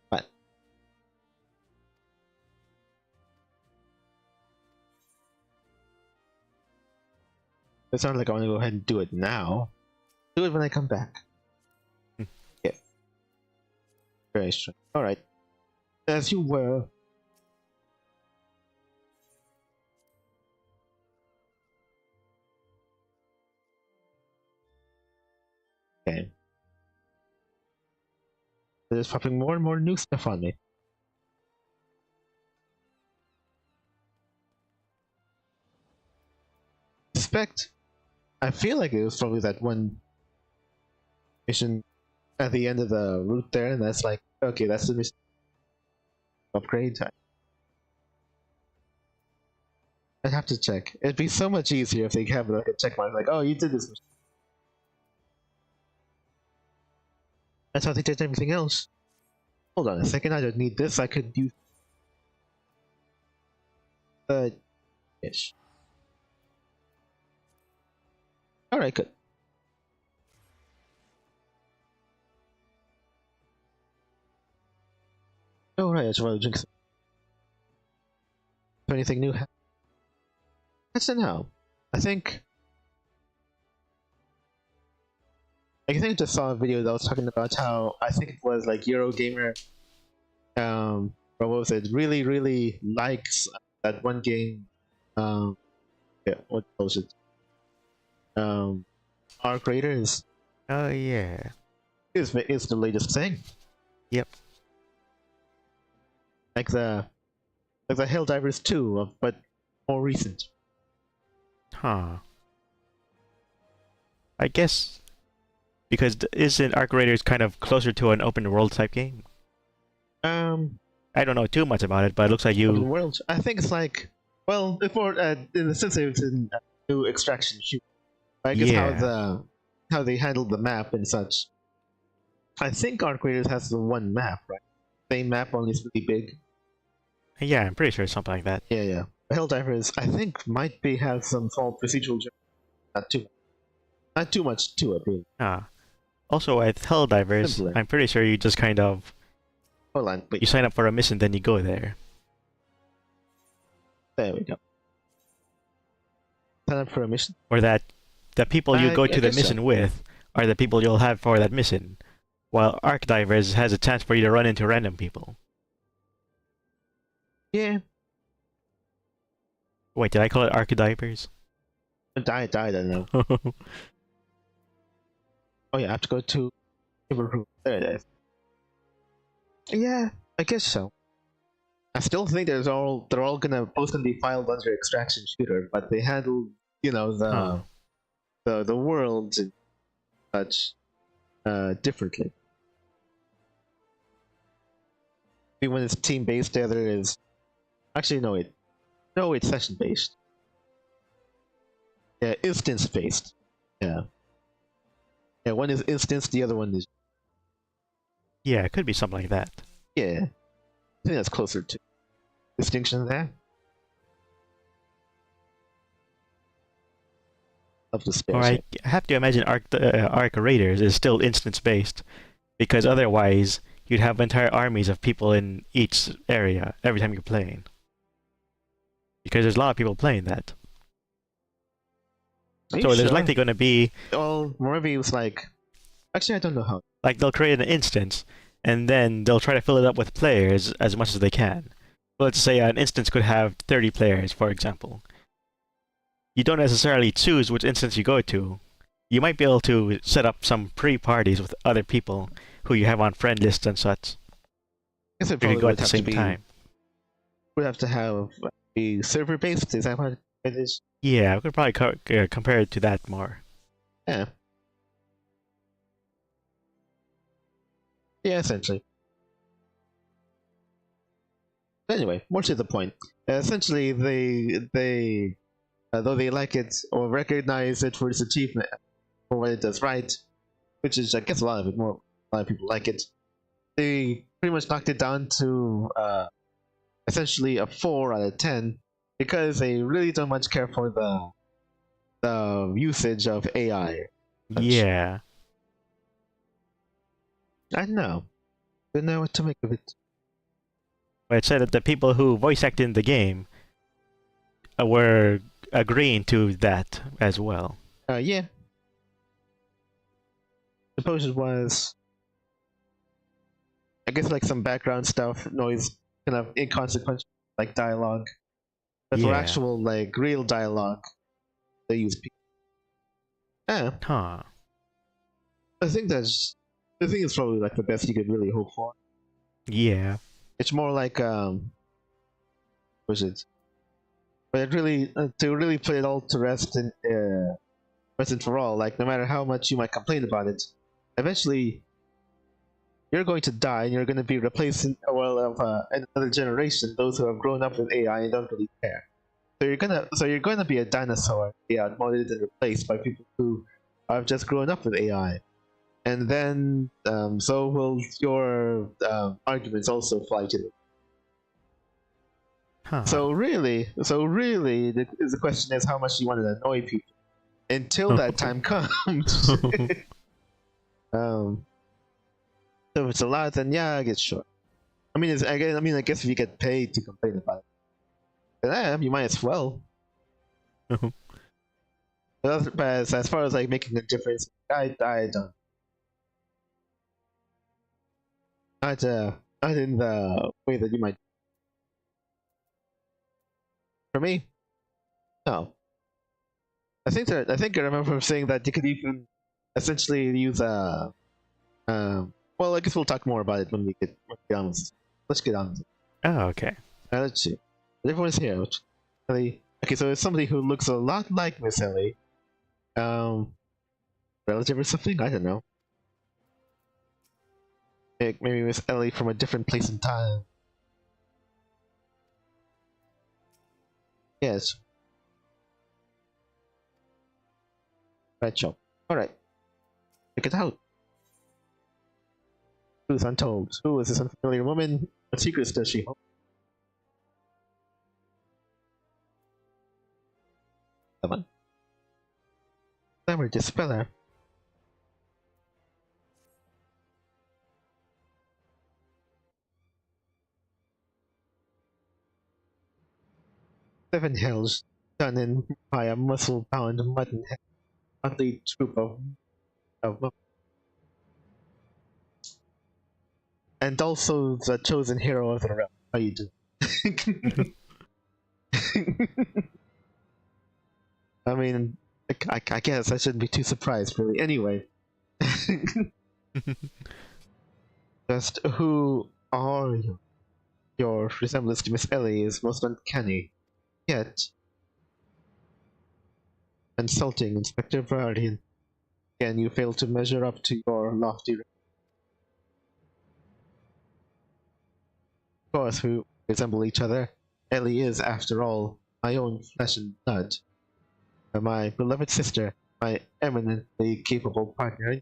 B: But it sounds like I want to go ahead and do it now. Do it when I come back. Yeah. Very strong. Alright. As you were. Okay. They're just popping more and more new stuff on me. Suspect. I feel like it was probably that one mission at the end of the route there, and that's like, okay, that's the mission upgrade time. I'd have to check. It'd be so much easier if they have like a check mark, like, oh, you did this mission. That's how they did everything else. Hold on a second, I don't need this, I could use ish. Alright, good. Oh right, I should probably drink some. Is there anything new? That's it now. I think I just saw a video that was talking about how I think it was like Eurogamer or what was it, really likes that one game, yeah, what was it? Arc Raiders
A: Oh yeah.
B: is the latest thing.
A: Yep.
B: Like the Helldivers 2, but more recent.
A: Huh. I guess because isn't Arc Raiders kind of closer to an open world type game?
B: I
A: don't know too much about it, but it looks like
B: open
A: you.
B: world. I think it's like, well, before in the sense it's a new extraction shoot. I guess
A: Yeah.
B: how they handled the map and such. I think Arc Raiders has the one map, right? Same map, only it's really big.
A: Yeah, I'm pretty sure it's something like that.
B: Yeah, yeah. Helldivers, I think, might be have some small procedural. Not too much to it, really.
A: Also, with Helldivers,
B: Simpler.
A: I'm pretty sure you just kind of
B: Hold on, wait.
A: you sign up for a mission, then you go there.
B: There we go. Sign up for a mission.
A: Or that the people you go
B: I
A: to the
B: guess so.
A: mission with are the people you'll have for that mission, while Arc Divers has a chance for you to run into random people.
B: Yeah.
A: Wait, did I call it Arc Divers?
B: I don't know. Oh yeah, I have to go to Hildebrand. There it is. Yeah, I guess so. I still think they're all gonna be filed under extraction shooter, but they handle, you know, the world and such differently. Maybe when it's team based, the other is actually no, it's session based. Yeah, instance based. Yeah. Yeah, one is instance, the other one is.
A: Yeah, it could be something like that.
B: Yeah. I think that's closer to distinction there. Of the space.
A: Or I have to imagine Arc Raiders is still instance based, because otherwise you'd have entire armies of people in each area every time you're playing. Because there's a lot of people playing that. So there's likely going to be.
B: Well, maybe it was like. Actually, I don't know how.
A: Like they'll create an instance, and then they'll try to fill it up with players as much as they can. Let's say an instance could have 30 players, for example. You don't necessarily choose which instance you go to. You might be able to set up some pre-parties with other people who you have on friend lists and such.
B: I guess it
A: You
B: probably
A: can go
B: would
A: at the
B: have
A: same
B: to be.
A: time.
B: Would have to have a server based. Is that what it is?
A: Yeah, we could probably compare it to that more.
B: Yeah. Yeah, essentially. Anyway, more to the point. Essentially, though they like it or recognize it for its achievement, for what it does right, which is, I guess, a lot of people like it. They pretty much knocked it down to essentially a 4 out of 10 because they really don't much care for the usage of AI.
A: Yeah.
B: I don't know what to make of it.
A: But it said that the people who voice acted in the game were agreeing to that as well.
B: Yeah. Suppose it was, I guess, like some background stuff, noise, kind of inconsequential, like dialogue. But for
A: Yeah.
B: actual, like, real dialogue, they use people. Yeah.
A: Huh.
B: I think it's probably like the best you could really hope for.
A: Yeah.
B: It's more like was it? But it really to really put it all to rest in once and for all. Like no matter how much you might complain about it, eventually you're going to die and you're going to be replacing of another generation, those who have grown up with AI and don't really care. So you're gonna be a dinosaur, outmoded and replaced by people who have just grown up with AI. And then so will your arguments also fly to them.
A: Huh.
B: So really, the question is how much you want to annoy people until that time comes. So if it's a lot, then yeah, I guess sure. I mean, I guess if you get paid to complain about it, then you might as well. But as far as like making a difference, I don't. Not in the way that you might. For me, no. I think I remember saying that you could even essentially use well, I guess we'll talk more about it when we get on with this. Let's get on with it.
A: Oh, okay.
B: Let's see. Everyone's here. Ellie. Okay, so it's somebody who looks a lot like Miss Ellie. Relative or something? I don't know. Maybe Miss Ellie from a different place and time. Yes. Right, shop. Alright. Check it out. Truth untold. Who is this unfamiliar woman? What secrets does she hold? Come on. Glamour dispeller. Seven hills done in by a muscle-bound mutton-head motley troop of and also the chosen hero of the realm. How you do? I mean, I guess I shouldn't be too surprised, really. Anyway, just who are you? Your resemblance to Miss Ellie is most uncanny, yet insulting, Inspector Guardian. Again, you fail to measure up to your lofty. Of course, we resemble each other. Ellie is, after all, my own flesh and blood. My beloved sister, my eminently capable partner.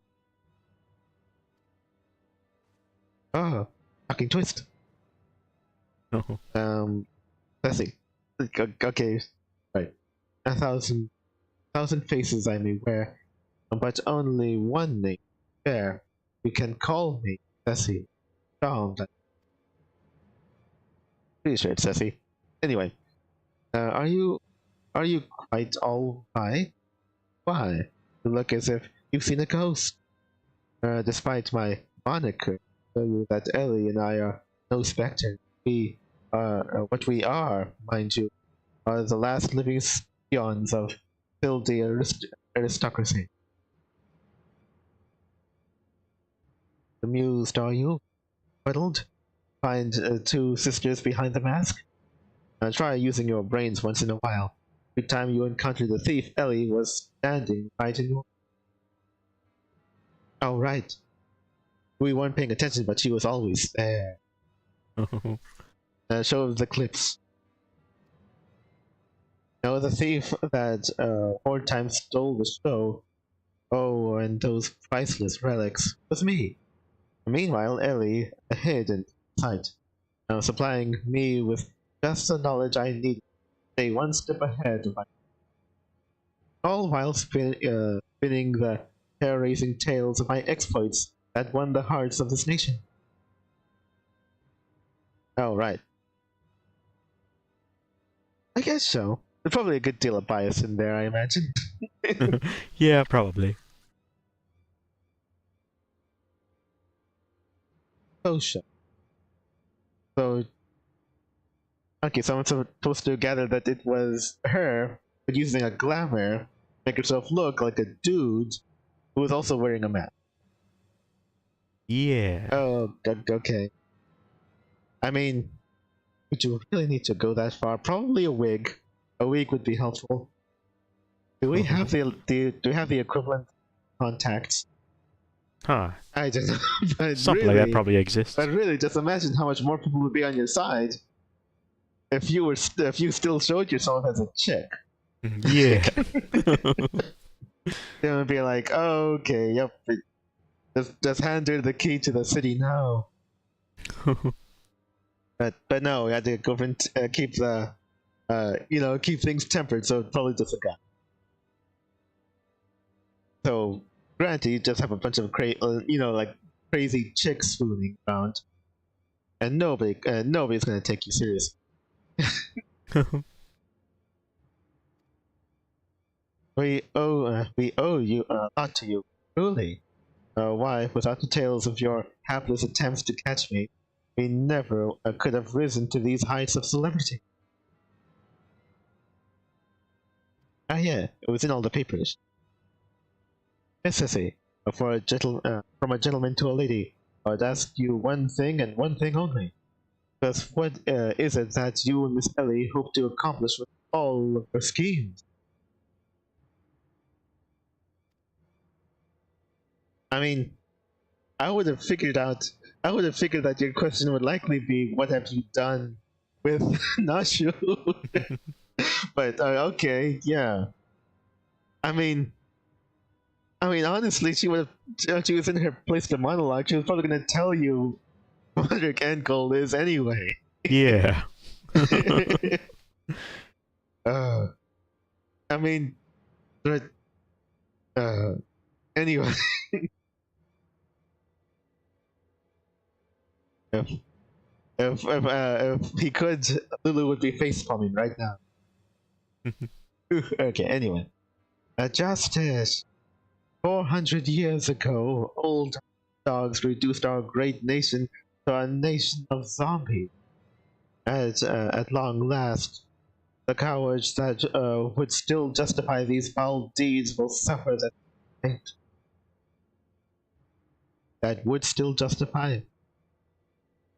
B: Oh, fucking twist. Let's see. Okay, right. A thousand faces I may wear, but only one name. Fair. You can call me Ceci. Charmed. Pretty sure it's Ceci. Anyway, are you quite all right? Why? You look as if you've seen a ghost. Despite my moniker, tell you that Ellie and I are no spectre. We are what we are, mind you, are the last living scions of filthy aristocracy. Amused, are you? Puzzled? Find two sisters behind the mask? Try using your brains once in a while. Every time you encountered the thief, Ellie was standing right in your... Oh, right. We weren't paying attention, but she was always there. Show the clips. Now the thief that 4 times stole the show. Oh, and those priceless relics was me. Meanwhile, Ellie hid in sight, supplying me with just the knowledge I needed to stay one step ahead of my. All while spinning the hair-raising tales of my exploits that won the hearts of this nation. Oh, right. I guess so. There's probably a good deal of bias in there, I imagine.
A: Yeah, probably.
B: Oh, sure. So, okay, someone's supposed to gather that it was her, but using a glamour, make herself look like a dude who was also wearing a mask.
A: Yeah.
B: Oh, okay. I mean, would you really need to go that far? Probably a wig. A wig would be helpful. Do we have do we have the equivalent contacts?
A: Huh.
B: I don't know. But
A: Something
B: really,
A: like that probably exists.
B: But really, just imagine how much more people would be on your side if you still showed yourself as a chick.
A: Yeah.
B: They would be like, oh, okay, yep, just hand her the key to the city now. But no, we had to go and keep the keep things tempered. So it's probably just a guy. So granted, you just have a bunch of crazy chicks fooling around, and nobody's gonna take you seriously. We owe you a lot to you, truly. Why, without the tales of your hapless attempts to catch me, we never could have risen to these heights of celebrity. Ah, yeah, it was in all the papers. Miss Sissy, from a gentleman to a lady, I'd ask you one thing and one thing only. Just what is it that you and Miss Ellie hope to accomplish with all of your schemes? I mean, I would have figured that your question would likely be, what have you done with Nashu? But okay, yeah. I mean, honestly, she was in her place to monologue. She was probably going to tell you what her end goal is anyway.
A: Yeah.
B: I mean, but anyway. If he could, Lulu would be facepalming right now. Okay, anyway. Justice. 400 years ago, old dogs reduced our great nation to a nation of zombies. At long last, the cowards that would still justify these foul deeds will suffer the fate. That would still justify it.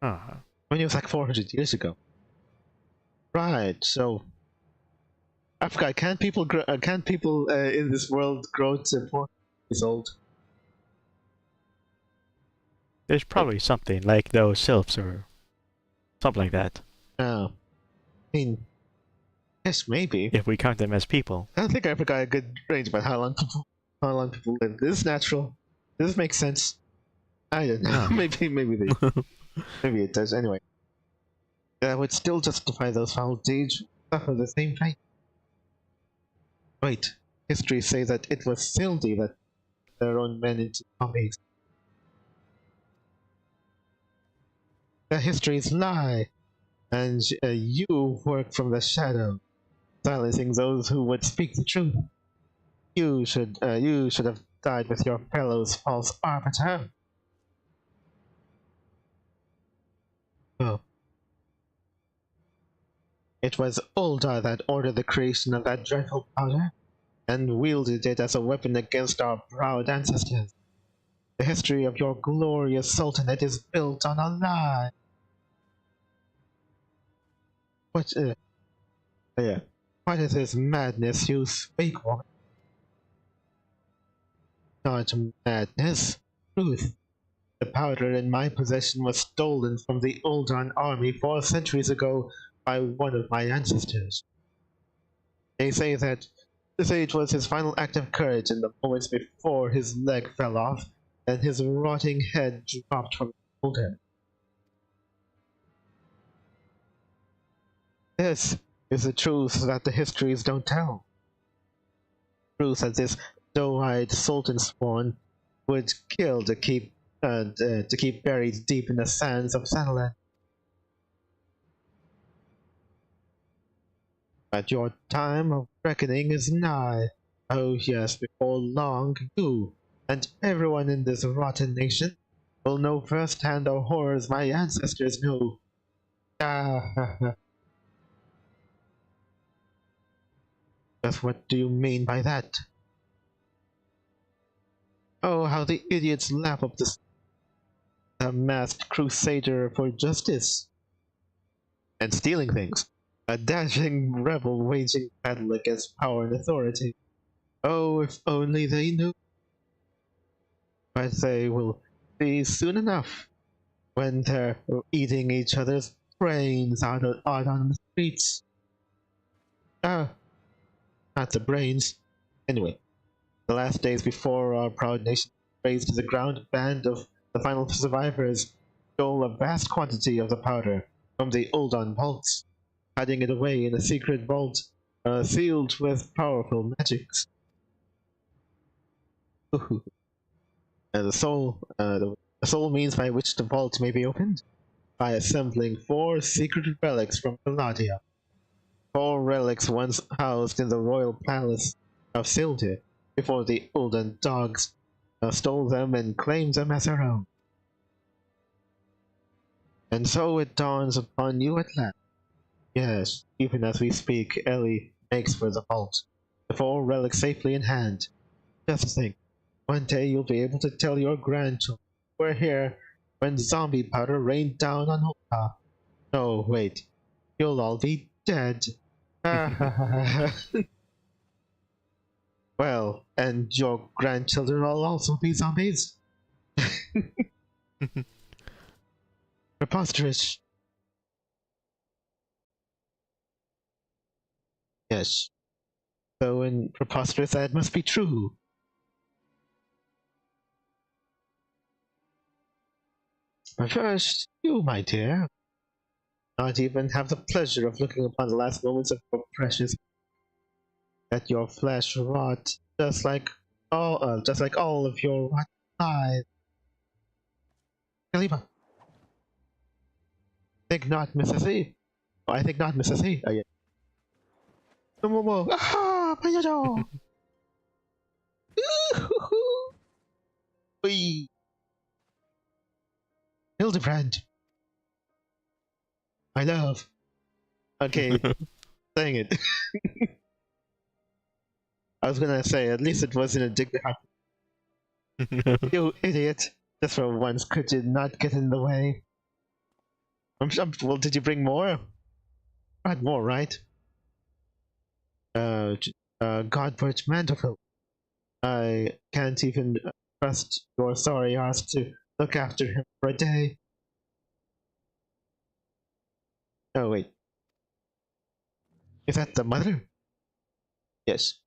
B: When it was like 400 years ago. Right, so I forgot. Can people in this world grow to 400 years old?
A: There's probably something like those sylphs or something like that.
B: No. I mean, yes, maybe.
A: If we count them as people.
B: I don't think I ever got a good range about how long people live. This is natural. This makes sense. I don't know. maybe maybe it does. Anyway, that would still justify those foul deeds. Suffer the same fate. Wait, history say that it was Sildy that their own men into zombies. The histories lie, and you work from the shadow, silencing those who would speak the truth. You should have died with your fellow's false arbiter. Oh. It was Uldar that ordered the creation of that dreadful powder, and wielded it as a weapon against our proud ancestors. The history of your glorious sultanate is built on a lie. What is this madness you speak, woman? Not madness, truth. The powder in my possession was stolen from the Uldon army 4 centuries ago by one of my ancestors. They say it was his final act of courage in the moments before his leg fell off and his rotting head dropped from his shoulder. This is the truth that the histories don't tell. Truth that this doe-eyed sultan spawn would kill to keep buried deep in the sands of Sanaland. But your time of reckoning is nigh. Oh yes, before long you and everyone in this rotten nation will know firsthand the horrors my ancestors knew. Ah, just what do you mean by that? Oh, how the idiots lap up this masked crusader for justice and stealing things. A dashing rebel waging battle against power and authority. Oh, if only they knew. But they will see soon enough when they're eating each other's brains out on the streets. Ah, not the brains. Anyway, the last days before our proud nation raised to the ground, a band of the final survivors stole a vast quantity of the powder from the Uldon vaults, hiding it away in a secret vault sealed with powerful magics. And the sole means by which the vault may be opened, by assembling 4 secret relics from Palladia. 4 relics once housed in the royal palace of Sildir, before the Uldon dogs stole them and claimed them as their own. And so it dawns upon you at last. Yes, even as we speak, Ellie makes for the vault, the 4 relics safely in hand. Just think, one day you'll be able to tell your grandchildren we're here when zombie powder rained down on Ulta. No, wait, you'll all be dead. Well, and your grandchildren will also be zombies? Preposterous. Yes. So in preposterous that must be true. But first, you, my dear, not even have the pleasure of looking upon the last moments of your precious. Let your flesh rot just like all of your rotten lives. Khalifa. Think not, Mrs. E. Oh, I think not, Mrs. E. Oh, yeah. Ah, payaso! Hildebrand. My love. Okay, saying it. I was gonna say, at least it wasn't a dignified. You idiot! Just for once, could you not get in the way? Well, did you bring more? I had more, right? Godbridge Manderville. I can't even trust your sorry ass to look after him for a day. Oh, wait. Is that the mother? Yes.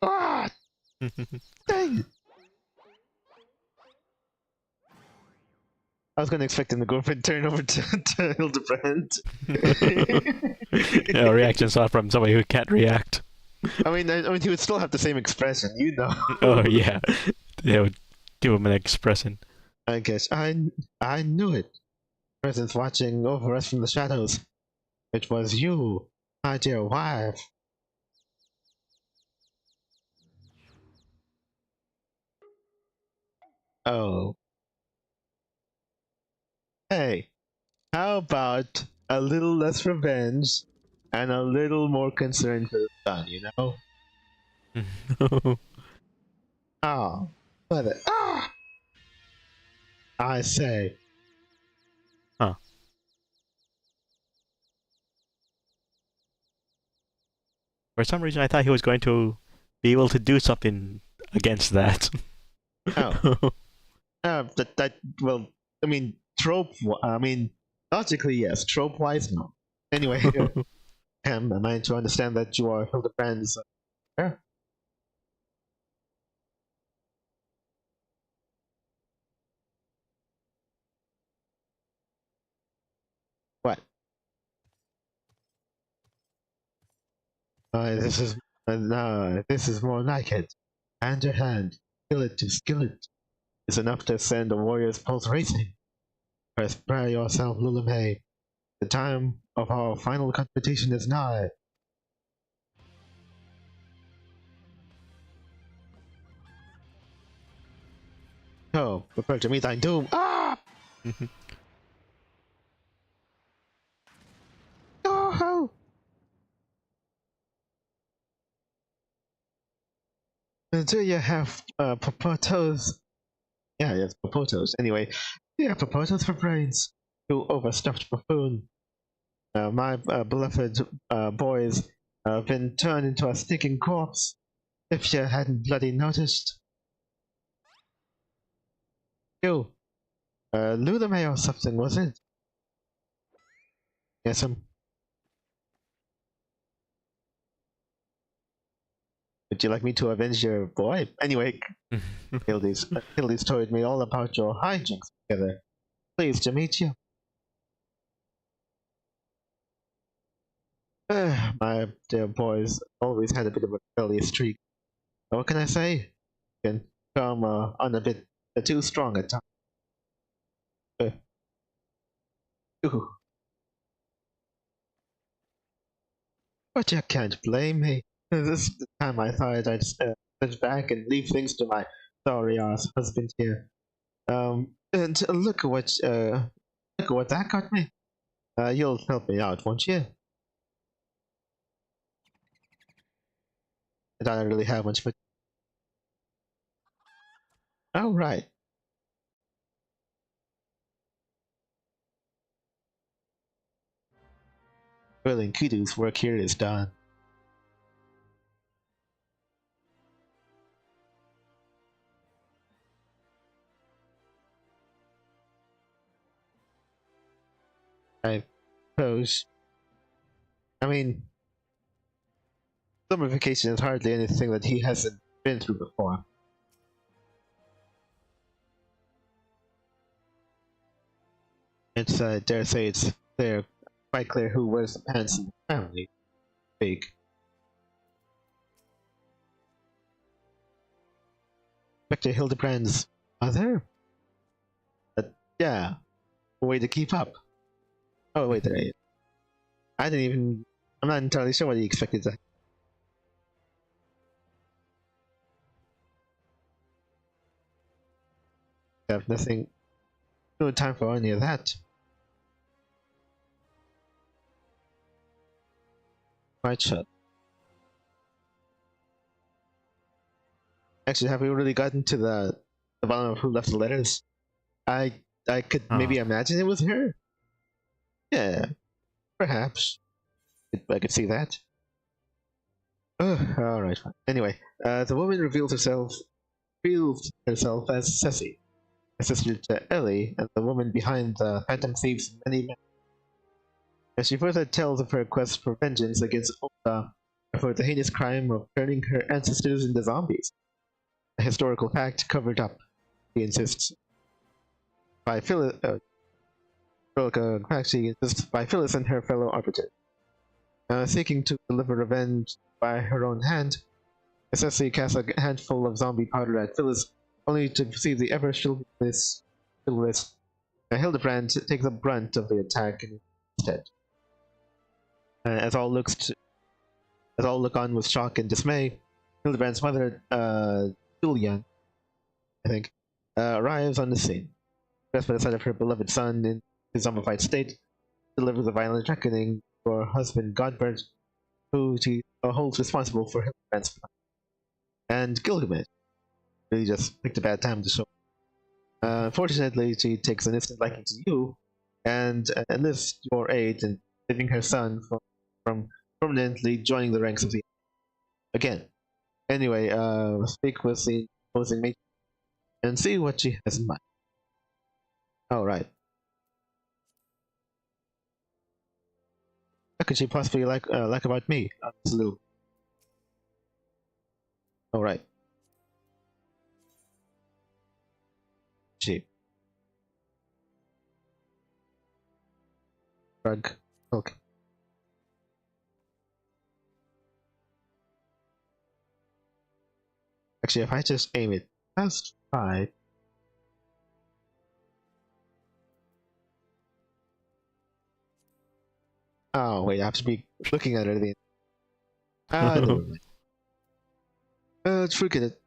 B: Ah! Dang it! I was gonna expect him to go for a turn over to Hildebrand.
A: Yeah, reaction shot from somebody who can't react.
B: I mean, he would still have the same expression, you know.
A: Oh yeah, they would give him an expression.
B: I guess I knew it. Presence watching over us from the shadows. It was you, my dear wife. Oh. Hey, how about a little less revenge and a little more concern for the son, you know? Oh, mother. Ah! I say.
A: Huh. For some reason, I thought he was going to be able to do something against that.
B: Oh, well, I mean, I mean, logically, yes. Trope-wise, no. Anyway, am I to understand that you are Hildebrand's heir? What? This is no, this is more like it. Hand to hand, skillet to skillet, is enough to send a warrior's pulse racing. Prepare yourself, Lulame. The time of our final competition is nigh. Oh, prepare to meet thy doom. Ah! Oh! Do you have potatoes? Yeah, yes, potatoes. Anyway, do you have potatoes for brains? You overstuffed buffoon. My beloved boys have been turned into a stinking corpse. If you hadn't bloody noticed. You, Ludame or something, was it? Yes, would you like me to avenge your boy? Anyway, Hildy's told me all about your hijinks together. Pleased to meet you. My dear boys always had a bit of a rebellious streak. What can I say? Can come on a bit too strong at times. Uh, ooh. But you can't blame me. This is the time I thought I'd sit back and leave things to my sorry ass husband here. And look at what that got me. You'll help me out, won't you? I don't really have much, but all right. Well, and Kudu's work here is done. I suppose. I mean, summer vacation is hardly anything that he hasn't been through before. It's, I dare say, it's clear, quite clear who wears the pants in the family. Big. Inspector Hildebrand's mother? But yeah, a way to keep up. Oh wait, I didn't even. I'm not entirely sure what he expected to. Have nothing. No time for any of that. Quite shut. Actually, have we really gotten to the bottom of who left the letters? I could maybe imagine it was her. Yeah, perhaps. I could see that. All right, fine. Anyway, the woman reveals herself as Ceci, a sister to Ellie, and the woman behind the Phantom Thief's many men. And she further tells of her quest for vengeance against Ulta for the heinous crime of turning her ancestors into zombies. A historical fact covered up, she insists. By Phyllis, she insists by Phyllis and her fellow arbiters. Seeking to deliver revenge by her own hand, Ceci casts a handful of zombie powder at Phyllis, only to see the ever-chivalrous Hildebrand take the brunt of the attack instead. As all look on with shock and dismay, Hildebrand's mother, Julian, I think, arrives on the scene. Dressed by the sight of her beloved son in his zombified state, delivers a violent reckoning for her husband Godbert, who she holds responsible for Hildebrand's plan. And Gilgamesh really just picked a bad time to show. Fortunately, she takes an instant liking to you and enlists your aid in saving her son from permanently joining the ranks of the again. Anyway, speak with the opposing mate, and see what she has in mind. Alright. What could she possibly like about me? Absolutely. Alright. She. Drug. Okay. Actually, if I just aim it just right. Oh, wait, I have to be looking at everything. Ah, never mind. Forget it.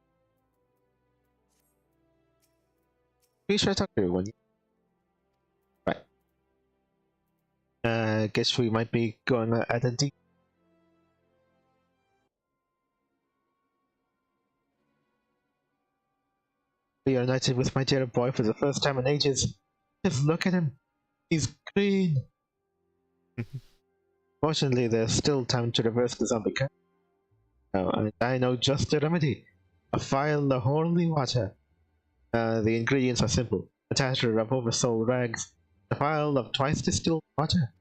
B: We should talk to everyone. Right. Guess we might be going at a deep. Reunited with my dear boy for the first time in ages. Just look at him. He's green. Fortunately, there's still time to reverse the zombie curse. Oh, and I know just the remedy. A vial of holy water. The ingredients are simple. A tatter of oversold rags. A vial of twice distilled water.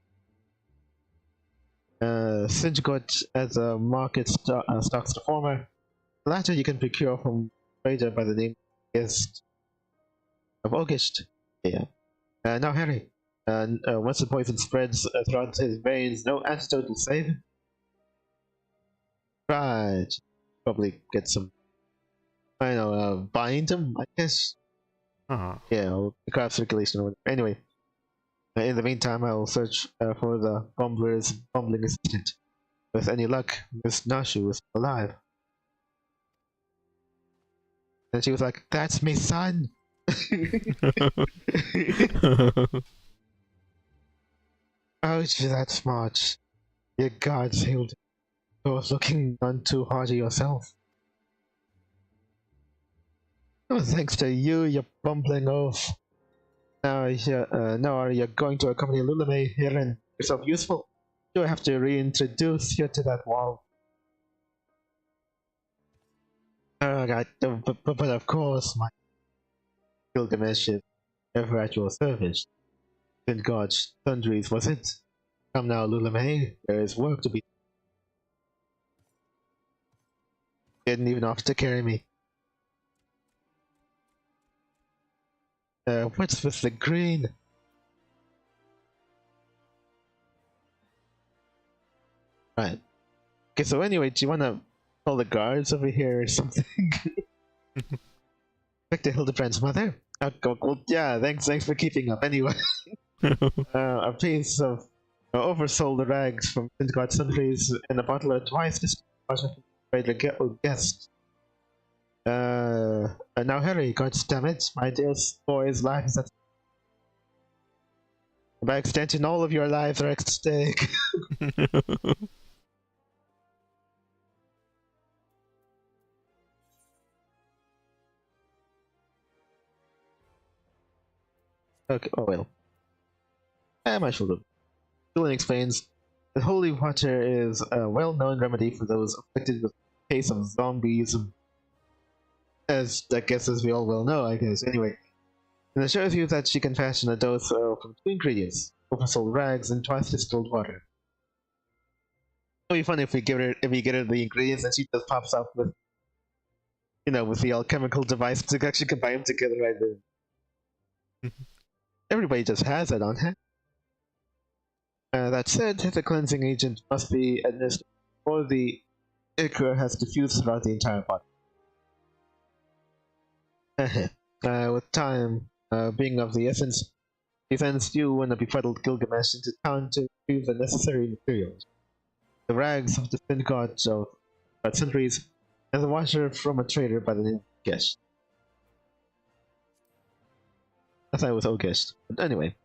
B: Syndicat as a market stocks the former. The latter you can procure from a trader by the name of August. Yeah. Now, Harry. Once the poison spreads throughout his veins, no antidote will save him. Right. Probably get some. I know. Bind him, I guess. Yeah, or craft circulation or whatever. Anyway, in the meantime, I will search for the bumbling assistant. With any luck, Miss Nashu is alive. And she was like, "That's me, son." Oh, she's that smart. Your gods, Hilde. You're looking none too hard at yourself. Oh, thanks to you, you bumbling oaf. Now are you going to accompany Lulame here and yourself useful? Do I have to reintroduce you to that wall? Oh god, but of course, my Gilgamesh is ever at your service. Thank God, sundries was it? Come now, Lulame, there is work to be. Didn't even have to carry me. What's with the green? Right. Okay, so anyway, do you want to call the guards over here or something? Back to Hildebrand's mother? Well, yeah, thanks for keeping up anyway. A piece of oversold rags from Syndicate sundries and a bottle of twice this guest. Now Harry, god damn it, my dear boy's life is at by extension all of your lives are at stake. Okay, oh well. I should have. Julian explains that holy water is a well-known remedy for those afflicted with a case of zombies, as we all well know, I guess. Anyway, and assures you that she can fashion a dose from two ingredients: oversold rags and twice distilled water. It'll be funny if we get her the ingredients and she just pops up with, with the alchemical device to actually combine them together right there. Everybody just has it on hand. That said, the cleansing agent must be administered before the ichor has diffused throughout the entire body. With time being of the essence, he sends you and the befuddled Gilgamesh into town to retrieve the necessary materials. The rags of the thin gods of centuries, and the water from a trader by the name of Gesh. I thought it was Ogesh, but anyway.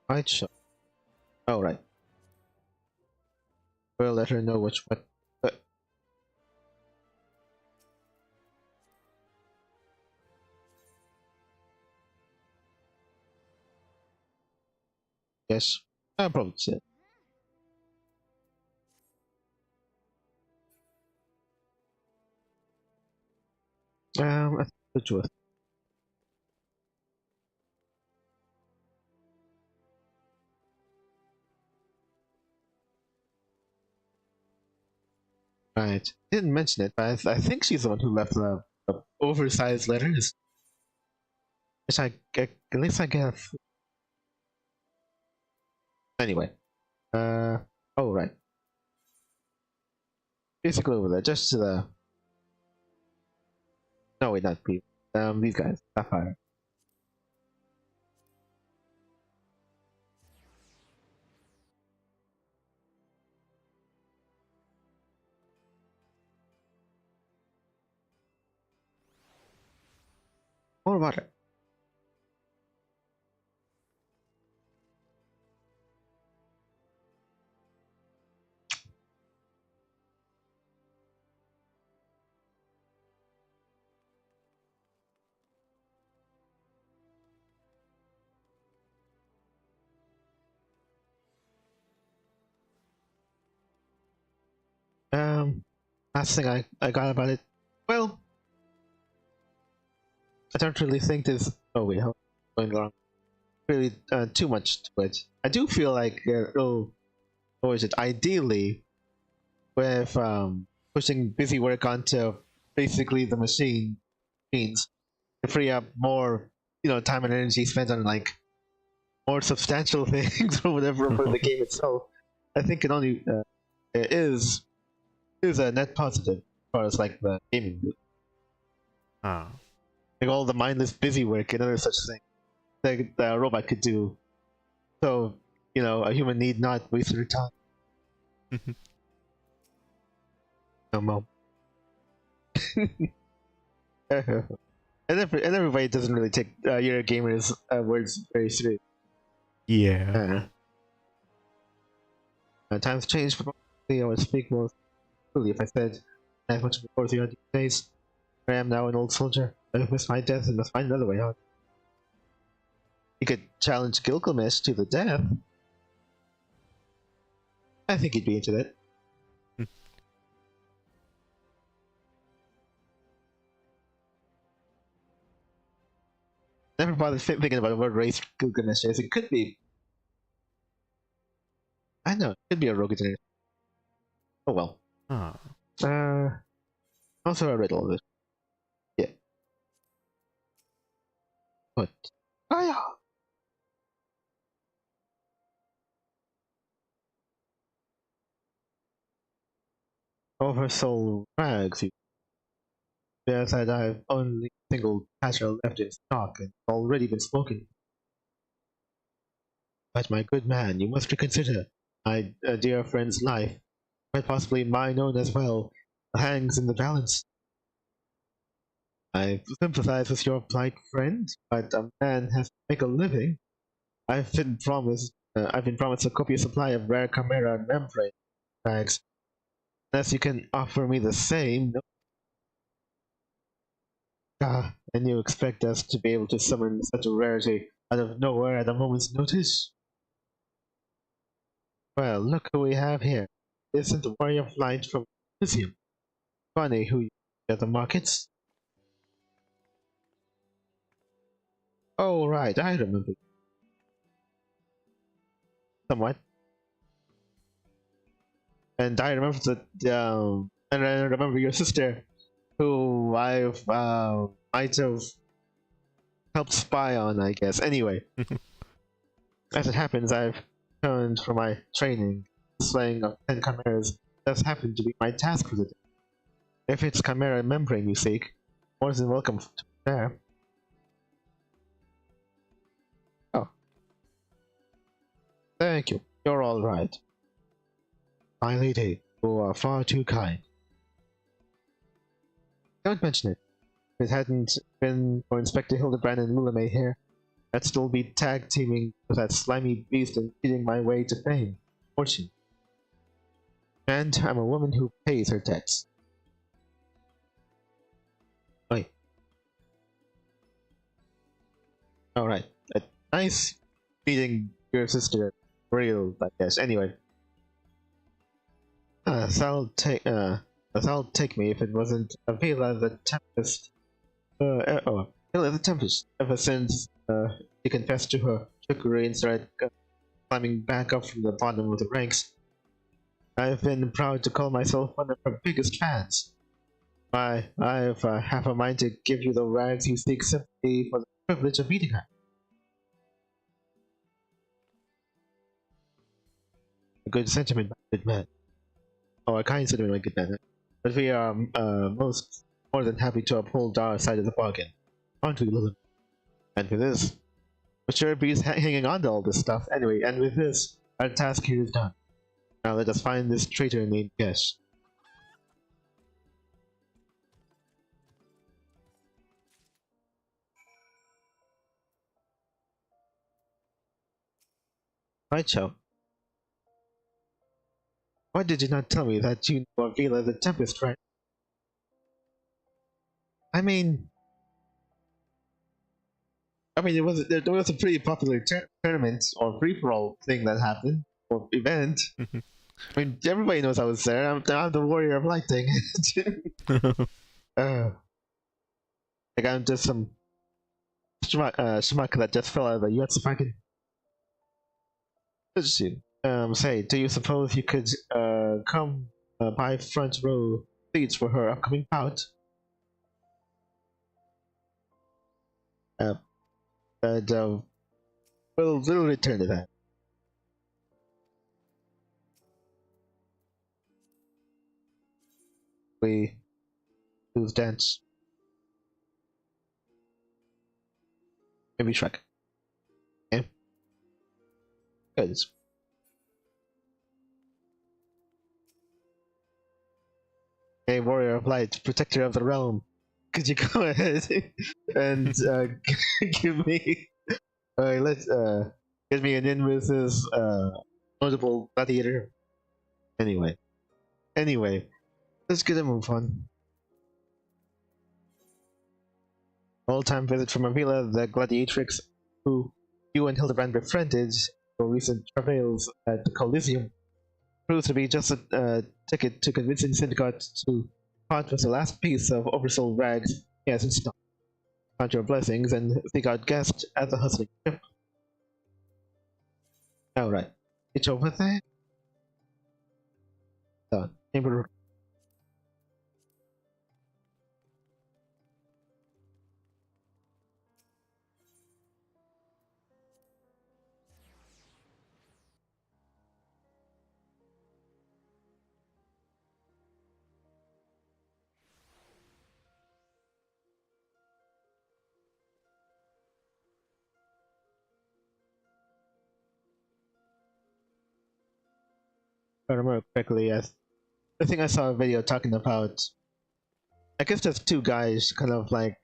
B: Right, sure. Oh, right. We'll let her know what. Yes, I'll probably say it. Which was right. Didn't mention it, but I think she's the one who left the oversized letters. Which at least I guess. Anyway, oh right. Basically over there, just to the. No, wait, not people. These guys, Sapphire. More water. Last thing I got about it. Well, I don't really think there's. Oh wait, how going wrong? Really, too much to it. I do feel like or is it ideally with pushing busy work onto basically the machines to free up more, time and energy spent on like more substantial things or whatever for the game itself. I think it only is a net positive as far as like the gaming goes.
A: Ah.
B: Like all the mindless busy work and other such things that the robot could do. So, a human need not waste their time. No more. And everybody doesn't really take Eurogamer's words very seriously.
A: Yeah.
B: Times change, but I would speak more truly if I said I have much before the days. I am now an old soldier. I have missed my death and must find another way out. You could challenge Gilgamesh to the death. I think he'd be into that. Never bothered thinking about what race Gilgamesh is. It could be. I know, it could be a rogue generation. Oh well.
A: Ah.
B: Also a riddle of it. Yeah. What? Ah, yeah. All her soul rags. Yes, I have only a single catcher left in stock and already been spoken. But my good man, you must reconsider. My dear friend's life, quite possibly mine own as well, hangs in the balance. I sympathize with your plight, friend, but a man has to make a living. I've been promised a copious supply of rare chimera membrane bags. Unless you can offer me the same, no. Ah, and you expect us to be able to summon such a rarity out of nowhere at a moment's notice? Well, look who we have here. Isn't the warrior of light from Elysium? Funny who you at the markets. Oh, right, I remember. Somewhat. And I remember and I remember your sister, who I've might have helped spy on, I guess. Anyway, as it happens, I've returned from my training. Slaying of 10 chimeras does happen to be my task for the day. If it's chimera membrane you seek, more than welcome to share. Oh, thank you. You're all right. My lady, you are far too kind. Don't mention it. If it hadn't been for Inspector Hildebrand and Lulame here, I'd still be tag teaming with that slimy beast and cheating my way to fame, fortune. And I'm a woman who pays her debts. Wait. Alright. Nice beating your sister. Real, I guess. Anyway. That'll take me if it wasn't Avila the Tempest. Hilda the Tempest. Ever since she confessed to her trickery and started climbing back up from the bottom of the ranks, I've been proud to call myself one of her biggest fans. I've half a mind to give you the rags you seek simply for the privilege of meeting her. A good sentiment, my good man. Or a kind sentiment, my good man. But we are more than happy to uphold our side of the bargain. Aren't we, Lilith? And for this, we'll sure be hanging on to all this stuff anyway, and with this, our task here is done. Now let us find this traitor named Gesh. Right, Cho. Why did you not tell me that you knew Avila the Tempest, right? I mean, there was a pretty popular tournament or free-for-all thing that happened, or event. I mean, everybody knows I was there. I'm the warrior of light thing. Like I'm just some schmuck that just fell out of the Yatsufaki. Say, do you suppose you could come buy front row seats for her upcoming bout? We'll return to that. We lose dance. Maybe Shrek. Okay. Good. Hey, warrior of light, protector of the realm. Could you go ahead and give me get me an in with this notable gladiator? Anyway, let's get a move on. Old-time visit from Avila, the gladiatrix who you and Hildebrand befriended for recent travails at the Coliseum, proves to be just a ticket to convincing Syndicate to part with the last piece of oversold rags he has in stock. Count your blessings and seek out guests at the hustling ship. Alright, it's over there. Chamber. If I remember correctly, I think I saw a video talking about. I guess there's two guys kind of like.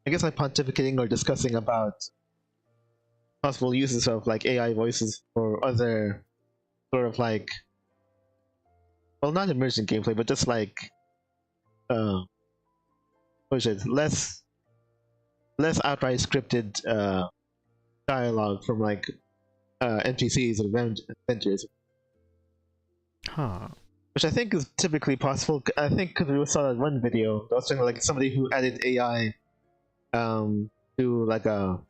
B: I guess like pontificating or discussing about possible uses of like AI voices for other sort of like. Well, not immersion gameplay, but just like. What is it? Less outright scripted dialogue from like NPCs and adventures.
A: Huh.
B: Which I think is typically possible. I think because we saw that one video, that was showing like somebody who added AI to like a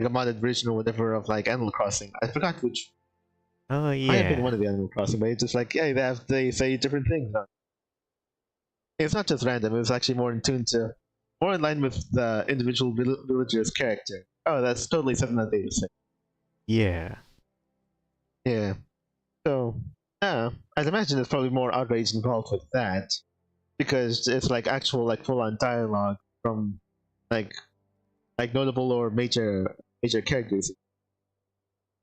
B: modded version or whatever of like Animal Crossing. I forgot which.
A: Oh
B: I have been
A: yeah.
B: one of the Animal Crossing, but it's just like yeah, they say different things. It's not just random. It was actually more in line with the individual villager's character. Oh, that's totally something that they would say.
A: Yeah.
B: Yeah. So. I'd imagine there's probably more outrage involved with that, because it's like actual like full-on dialogue from like notable or major characters.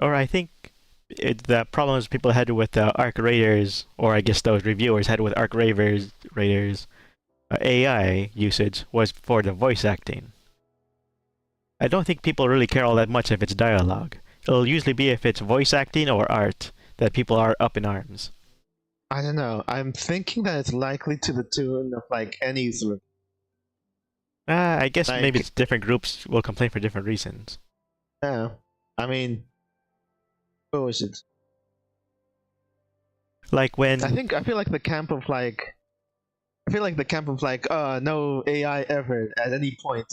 A: Or I think the problems people had with Arc Raiders, or I guess those reviewers had with Arc Raiders AI usage was for the voice acting. I don't think people really care all that much if it's dialogue. It'll usually be if it's voice acting or art that people are up in arms.
B: I don't know. I'm thinking that it's likely to the tune of like any sort of.
A: I guess
B: Like,
A: maybe it's different groups will complain for different reasons.
B: Yeah, I mean, what was it?
A: Like when
B: I feel like the camp of like I feel like the camp of like, no AI ever at any point.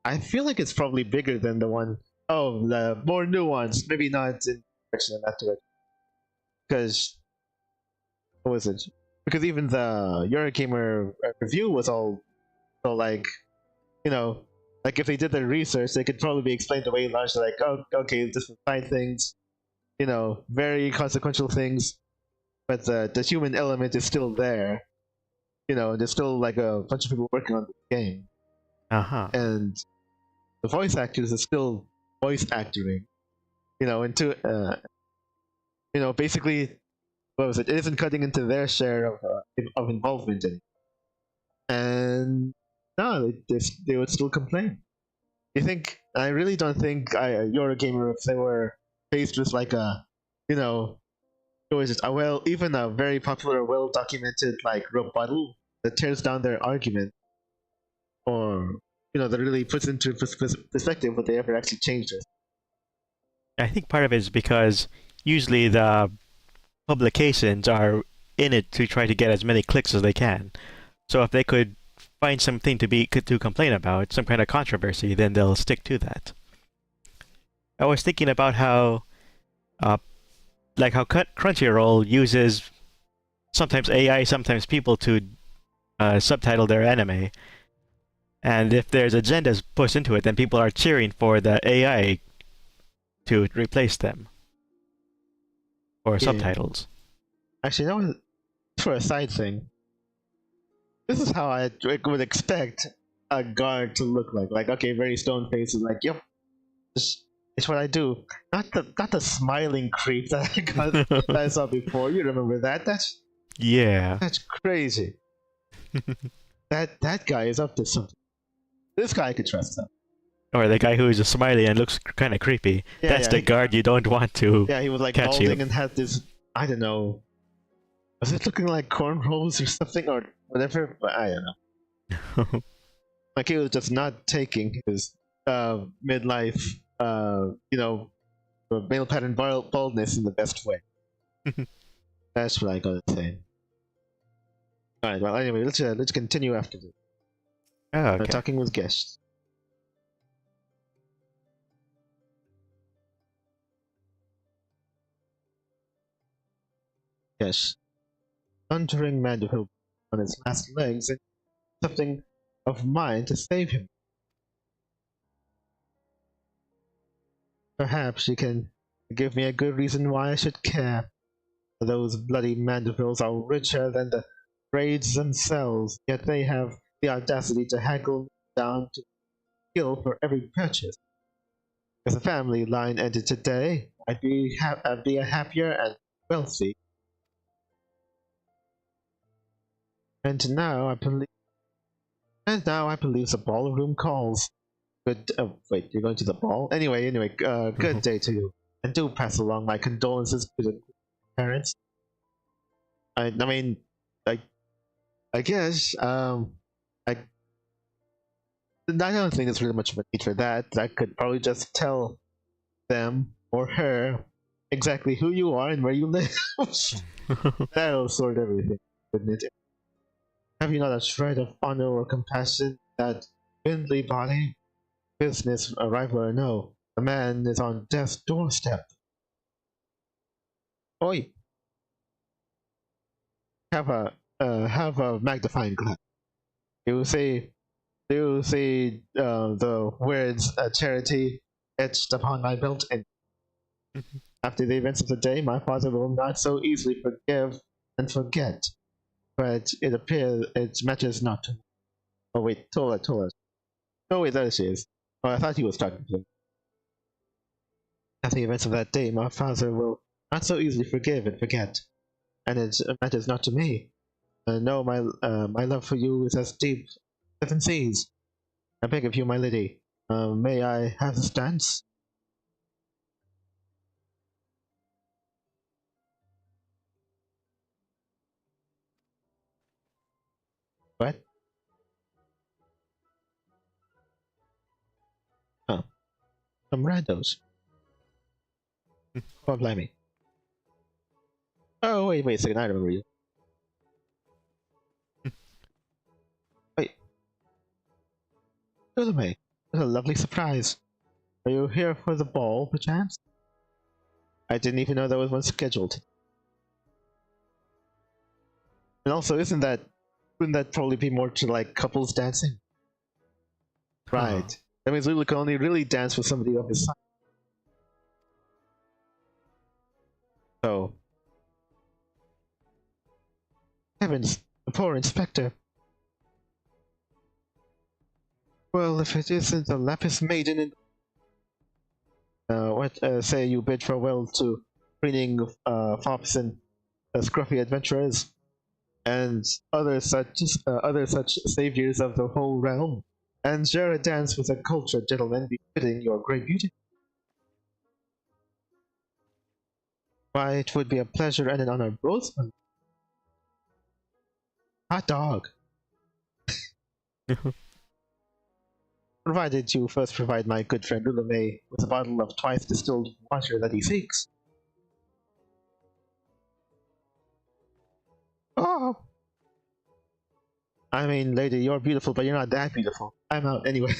B: I feel like it's probably bigger than the one. Oh, the more nuanced. Maybe not in direction in that direction. Because what was it? Because even the Eurogamer review was all so like, you know, like if they did their research, they could probably be explained away largely like, oh, okay, just side things, very consequential things, but the human element is still there. There's still like a bunch of people working on the game, and the voice actors are still voice acting. Basically, what was it? It isn't cutting into their share of involvement in it, and no, they would still complain. You think? I really don't think Eurogamer, if they were faced with like a, what was it? Even a very popular, well documented like rebuttal that tears down their argument, or that really puts into perspective what they ever actually changed it.
A: I think part of it is because usually the publications are in it to try to get as many clicks as they can. So if they could find something to complain about, some kind of controversy, then they'll stick to that. I was thinking about how Crunchyroll uses sometimes AI, sometimes people to subtitle their anime. And if there's agendas pushed into it, then people are cheering for the AI to replace them for subtitles.
B: Actually, that was for a side thing. This is how I would expect a guard to look like. Like, okay, very stone faced, like, yep, it's what I do. Not the smiling creep that I saw before. You remember that? That's crazy. that guy is up to something. This guy I could trust him.
A: Or the guy who is a smiley and looks kind of creepy. That's the guard you don't want to.
B: Yeah, he was like balding and had this. I don't know. Was it looking like cornrows or something or whatever? But I don't know. Like he was just not taking his midlife, male pattern baldness in the best way. That's what I gotta say. All right. Well, anyway, let's continue after this.
A: Oh, okay.
B: We're talking with guests. Yes. Thundering man who on his last legs and something of mine to save him. Perhaps you can give me a good reason why I should care. Those bloody Mandervilles are richer than the raids themselves, yet they have the audacity to haggle down to kill for every purchase. If the family line ended today, I'd be a happier and wealthy. And now I believe the ballroom calls. Good. Wait, you're going to the ball? Anyway. Good day to you, and do pass along my condolences to the parents. I guess. I don't think there's really much of a need for that. I could probably just tell them or her exactly who you are and where you live. That'll sort everything, wouldn't it? Have you not a shred of honor or compassion, that spindly body? Business, arrival or no, the man is on death's doorstep. Oi! Have a magnifying glass. You see the words charity etched upon my belt, and after the events of the day, my father will not so easily forgive and forget. But it appears it matters not. Oh wait, Tola. Oh wait, there she is. Oh, I thought he was talking to him. After the events of that day, my father will not so easily forgive and forget, and it matters not to me. No, my love for you is as deep as 7 seas. I beg of you, my lady, may I have this dance? What? Oh, some randos. Oh, blimey. Oh, wait a second, I remember you. Ulame, what a lovely surprise. Are you here for the ball, perchance? I didn't even know there was one scheduled. And also, wouldn't that probably be more to like couples dancing? Right. That means Lulu can only really dance with somebody of his side. So. Heavens, the poor inspector. Well, if it isn't the Lapis Maiden in... what say you bid farewell to grinning fops and scruffy adventurers, and other such saviors of the whole realm, and share a dance with a cultured gentleman befitting your great beauty. Why, it would be a pleasure and an honor both. Hot dog. Provided you first provide my good friend Ulame with a bottle of twice distilled water that he seeks. Oh! I mean, lady, you're beautiful, but you're not that beautiful. I'm out anyway.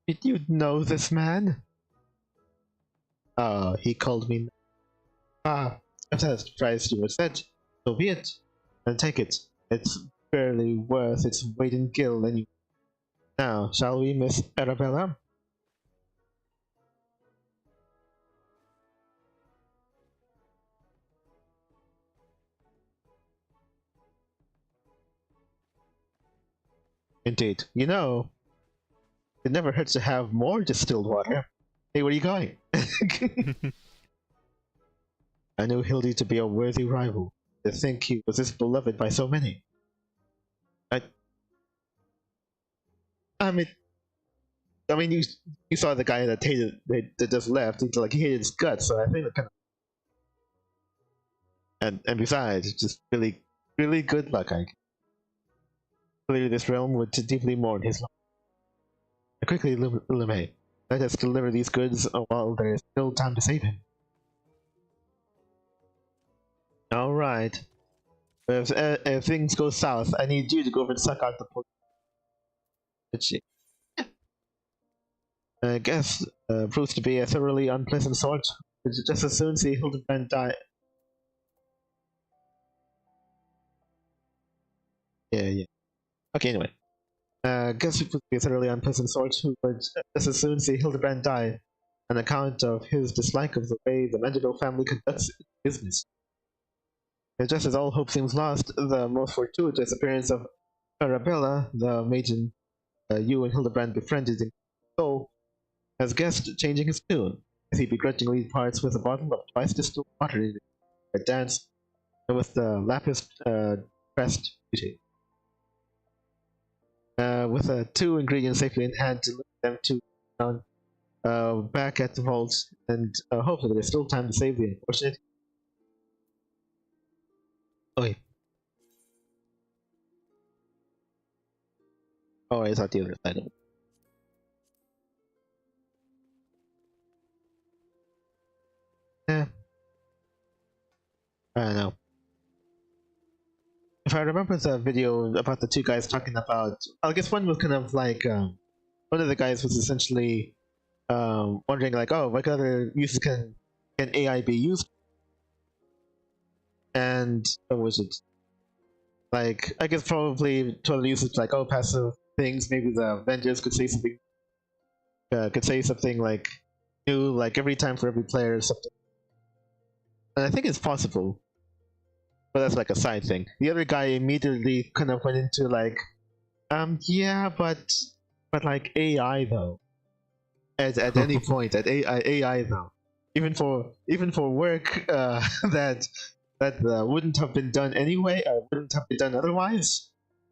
B: Did you know this man? Oh, he called me. Ah, if that's the price you would set, so be it. And take it. It's barely worth its weight in gil anyway. Now, shall we, Miss Arabella? Indeed. You know, it never hurts to have more distilled water. Hey, where are you going? I knew Hildy to be a worthy rival. To think he was this beloved by so many. I mean, you saw the guy that that just left. He hated his guts. So I think it kind of, and besides, it's just really, really good luck. Clearly, this realm would deeply mourn his loss. Quickly, Lume, let us deliver these goods while there is still time to save him. All right. If things go south, I need you to go over and suck out the poison. I guess proves to be a thoroughly unpleasant sort. Just as soon see Hildebrand die. Yeah. Okay, anyway. Guess it would be a thoroughly unpleasant sort who would just as soon see Hildebrand die on account of his dislike of the way the Mandeville family conducts business. And just as all hope seems lost, the most fortuitous appearance of Arabella, the maiden you and Hildebrand befriended in soul, has guessed changing his tune, as he begrudgingly parts with a bottle of twice distilled water in a dance with the lapis pressed beauty. With the two ingredients safely in hand to lift them to down back at the vault, and hopefully there's still time to save the unfortunate. Okay. Oh, it's not the other side of it. Yeah. I don't know. If I remember the video about the two guys talking about, I guess one was kind of like, one of the guys was essentially wondering like, oh, what other uses can AI be used? And what was it? Like, I guess probably to other uses like, oh, passive things. Maybe the vendors could say something like new, like every time for every player or something. And I think it's possible, but that's like a side thing. The other guy immediately kind of went into like, yeah, but like AI though. At any point, at AI though, even for work that wouldn't have been done anyway, wouldn't have been done otherwise,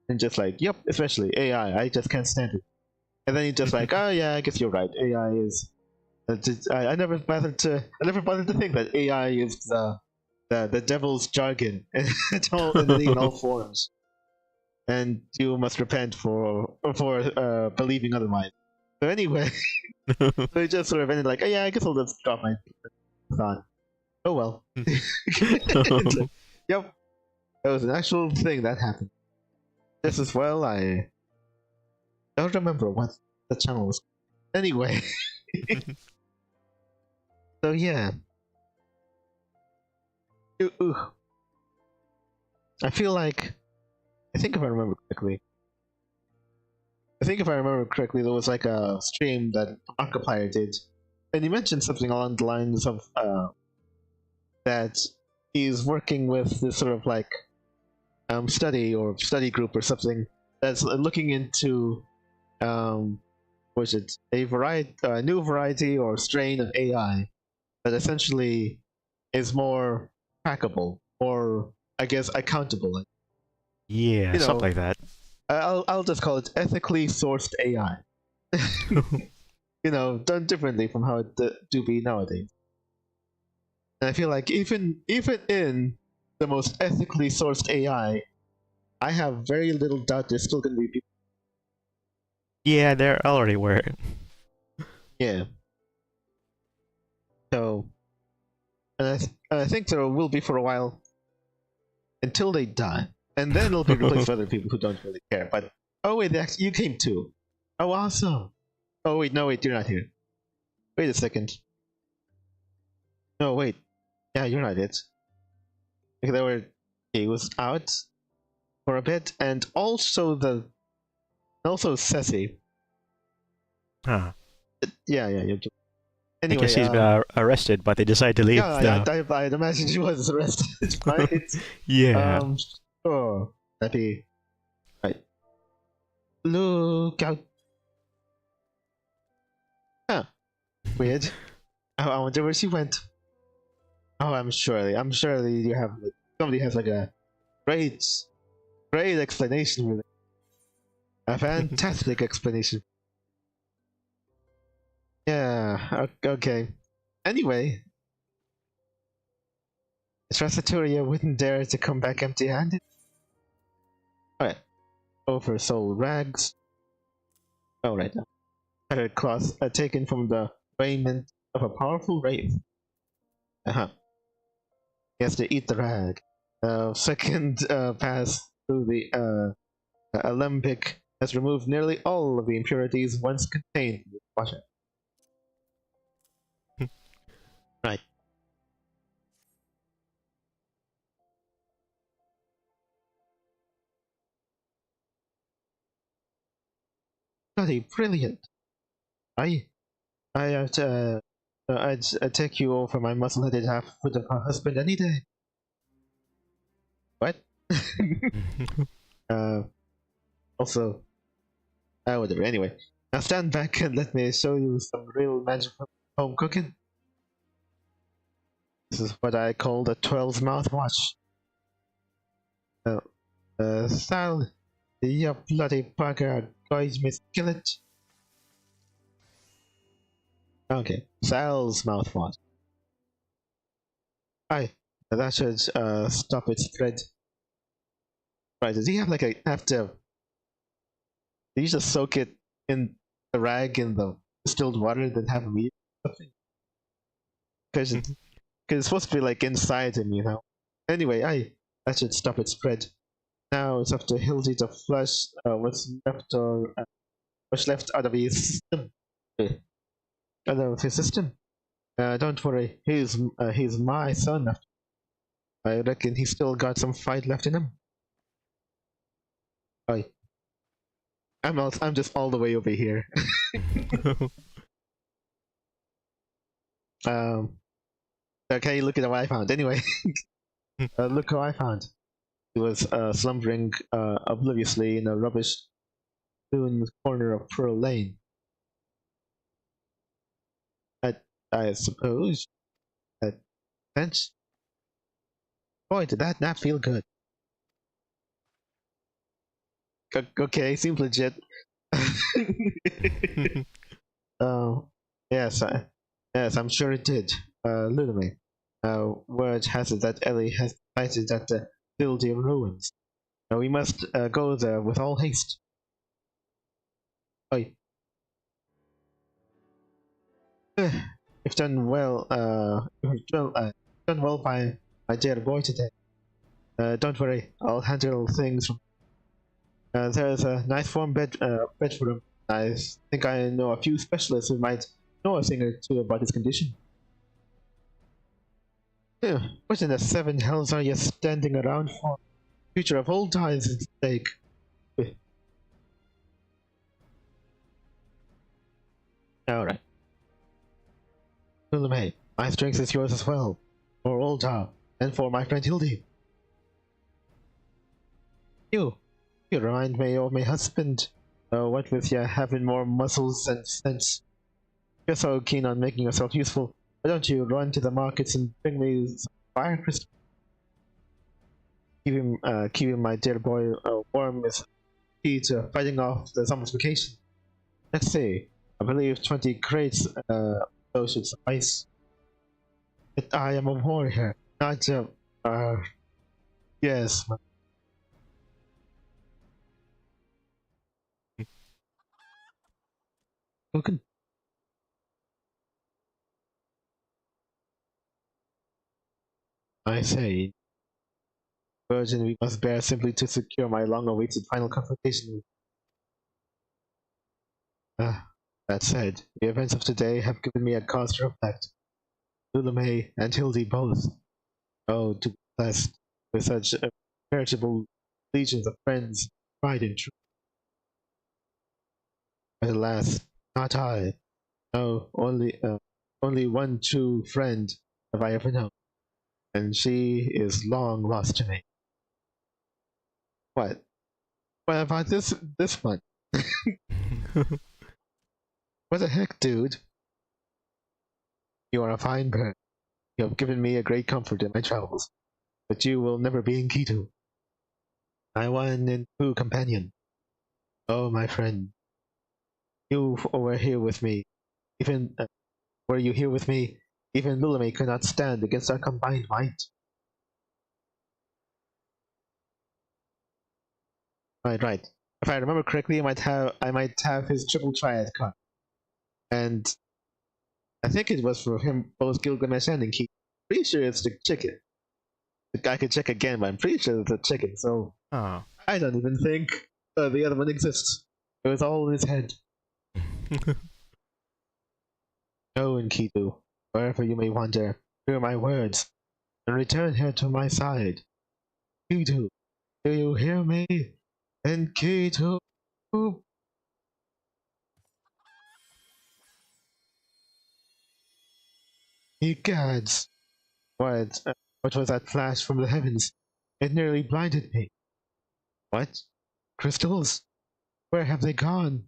B: and just like, yep, especially AI, I just can't stand it. And then he's just like, oh yeah, I guess you're right. AI is. I never bothered to think that AI is the devil's jargon in all forms, and you must repent for believing otherwise. So anyway, so it just sort of ended like, oh yeah, I guess I'll just drop my thought. Oh well. Yep. That was an actual thing that happened. Just as well, I don't remember what the channel was. Anyway, so yeah. Ooh. I feel like, I think if I remember correctly, there was like a stream that Markiplier did, and he mentioned something along the lines of that he's working with this sort of like study group or something that's looking into was it a new variety or strain of AI that essentially is more trackable or I guess accountable.
A: Yeah,
B: You
A: something
B: know,
A: like that.
B: I'll just call it ethically sourced AI. You know, done differently from how it do be nowadays. And I feel like even in the most ethically sourced AI, I have very little doubt there's still going to be people.
A: Yeah, there already were.
B: Yeah. So, and I think there will be for a while until they die, and then it'll be replaced by other people who don't really care. But oh wait, you came too. Oh, awesome. Oh wait, no wait, you're not here. Wait a second. No wait, yeah, you're not it. Like they were, he was out for a bit, and also Ceci.
A: Huh.
B: Yeah, You're,
A: I guess
B: anyway,
A: he's been arrested, but they decided to leave.
B: yeah, I'd imagine she was arrested. Right?
A: Yeah.
B: Sure. That'd be right. Look out! Huh? Weird. I wonder where she went. Oh, I'm surely you have somebody has like a great, great explanation for it. A fantastic explanation. Yeah. Okay. Anyway, Strasaturia wouldn't dare to come back empty-handed. Alright. Over soul rags. Oh, right. Tattered cloth taken from the raiment of a powerful wraith. Uh-huh. He has to eat the rag. Second pass through the alembic has removed nearly all of the impurities once contained in the water. Right. Bloody brilliant. I'd take you over my muscle-headed half-foot of a husband any day. What? Also, whatever. Anyway, now stand back and let me show you some real magic from home cooking. This is what I call the 12 mouthwash. Sal, you bloody bugger, guys, Miss Skillet. Okay, Sal's mouthwash. Aye, that should stop its spread. Right, does he have like a have to? Did you just soak it in the rag in the distilled water, then have him eat something? Because it's supposed to be like inside him, you know. Anyway, that should stop its spread. Now it's up to Hildy to flush what's left out of his system. Out of his system. Don't worry, he's my son. I reckon he's still got some fight left in him. I'm just all the way over here. Okay, look at what I found. Anyway, look how I found. He was slumbering obliviously in a rubbish strewn corner of Pearl Lane. I suppose that bench. Boy, did that not feel good. Okay, seems legit. Yes, I'm sure it did. Literally. Word has it that Ellie has sighted at the Building ruins. We must go there with all haste. Oi. You've done well. You've done well by my dear boy today. Don't worry, I'll handle things. There's a nice warm bedroom. I think I know a few specialists who might know a thing or two about his condition. What in the seven hells are you standing around for? Future of all times is at stake. Alright. Ulame, my strength is yours as well. For Oldar, and for my friend Hildy. You remind me of my husband. What with you having more muscles and sense. You're so keen on making yourself useful. Why don't you run to the markets and bring me some fire crystal? Keeping my dear boy warm is key to fighting off the zombification. Let's see. I believe 20 crates those should suffice. But I am a warrior, not a yes. Cooking. I say, burden we must bear simply to secure my long-awaited final confrontation with. That said, the events of today have given me a cause to reflect. Lulame and Hildy both. Oh, to be blessed with such veritable legions of friends, pride and truth. But alas, not I. No, only one true friend have I ever known, and she is long lost to me. What? What about this one? What the heck, dude? You are a fine bird. You have given me a great comfort in my travels, but you will never be in Kitu. My one and true companion. Oh, my friend, you were here with me. Even were you here with me, even Lulame could not stand against our combined might. Right. If I remember correctly, I might have his triple triad card, and I think it was for him both Gilgamesh and Inky. Pretty sure it's the chicken. I could check again, but I'm pretty sure it's the chicken. So
A: Oh.
B: I don't even think the other one exists. It was all in his head. Go, Enkidu, wherever you may wander, hear my words, and return here to my side. Enkidu, do you hear me? Enkidu! Ye gods! What was that flash from the heavens? It nearly blinded me. What? Crystals? Where have they gone?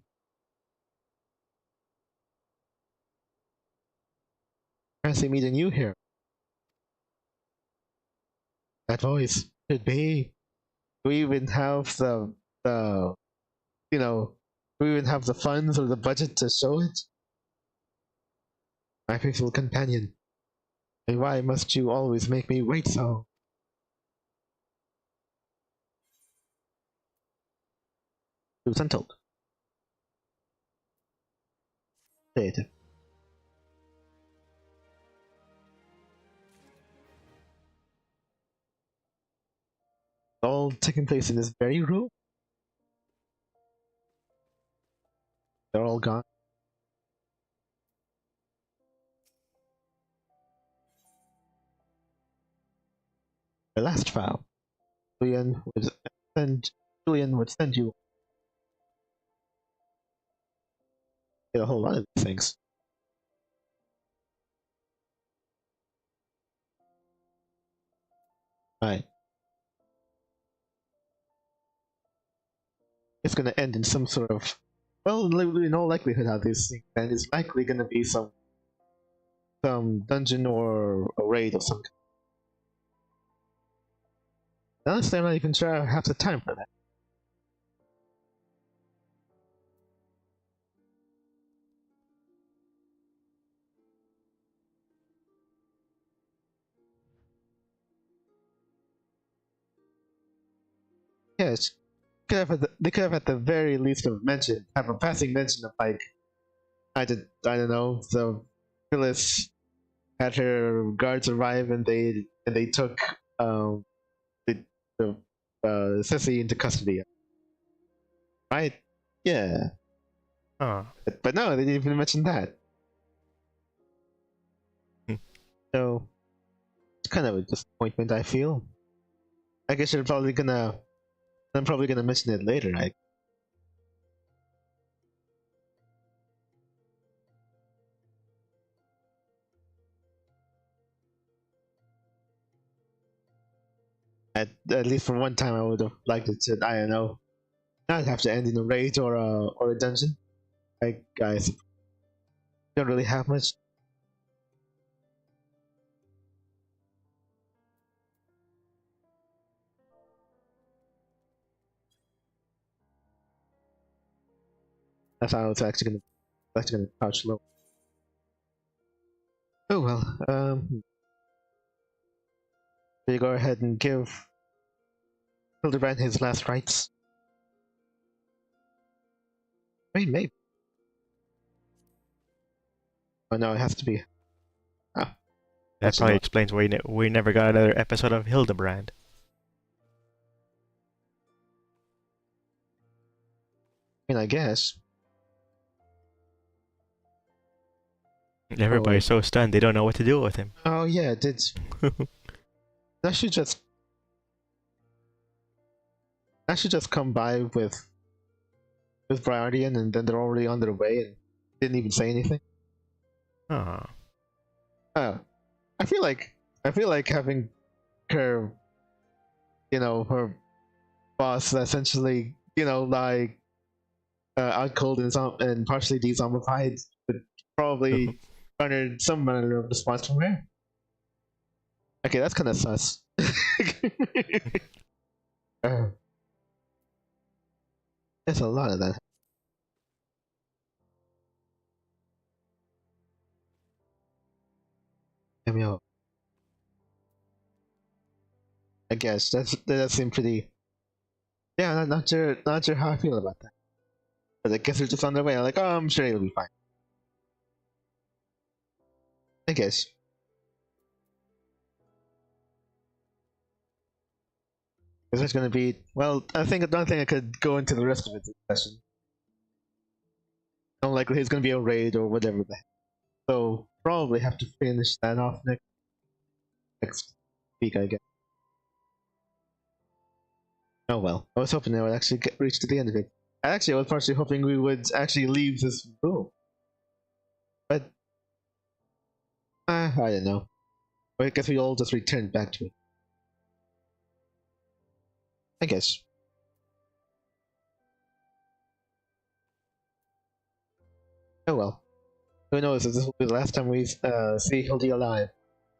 B: Fancy meeting you here. That voice. Could be. Do we even have the you know do we even have the funds or the budget to show it? My faithful companion. And why must you always make me wait so? It was untold. Dead. All taking place in this very room? They're all gone. The last file. Julian would Julian would send you a whole lot of these things. Right. It's gonna end in some sort of in all likelihood how this thing end is likely gonna be some dungeon or a raid of some kind. Honestly, I'm not even sure I have the time for that. Yes, they could have at the very least have a passing mention of like I don't know, so Phyllis had her guards arrive and they took um the Sissy into custody. Right? Yeah.
A: Huh.
B: But no, they didn't even mention that.
A: Hmm.
B: So it's kind of a disappointment, I feel. I guess I'm probably gonna mention it later. At least for one time, I would have liked it to, I don't know, not have to end in a raid or a dungeon. Like guys don't really have much. I thought I was actually gonna crouch low. Oh well. We go ahead and give Hildebrand his last rites. I mean, maybe. Oh no, it has to be. Ah,
A: That
B: that's
A: probably
B: not.
A: explains why we never got another episode of Hildebrand.
B: I mean, I guess.
A: Everybody's so stunned they don't know what to do with him.
B: Oh yeah, it did. That should just come by with Briardian, and then they're already on their way and didn't even say anything.
A: Huh.
B: I feel like having her, her boss essentially, like out cold and partially de-zombified would probably garner some manner of response from her. Okay, that's kind of sus. There's a lot of that. I guess that seemed pretty. Yeah, not sure how I feel about that. But I guess they're just on their way. I'm like, oh, I'm sure it'll be fine. I guess. Is there's gonna be? Well, I don't think I could go into the rest of it this session. Unlikely it's gonna be a raid or whatever the heck. So probably have to finish that off next week, I guess. Oh well. I was hoping I would actually reach to the end of it. I was partially hoping we would actually leave this room. But I don't know. I guess we all just returned back to it. I guess. Oh well. Who knows if this will be the last time we see Hildy alive.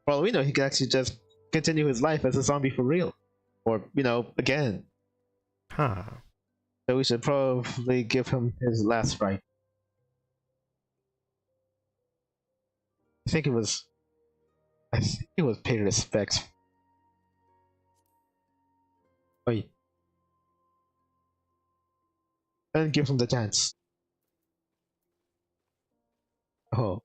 B: For all we know, he can actually just continue his life as a zombie for real. Or, again.
A: Huh.
B: So we should probably give him his last rite. I think it was pay respects. Wait. And give him the chance. Oh.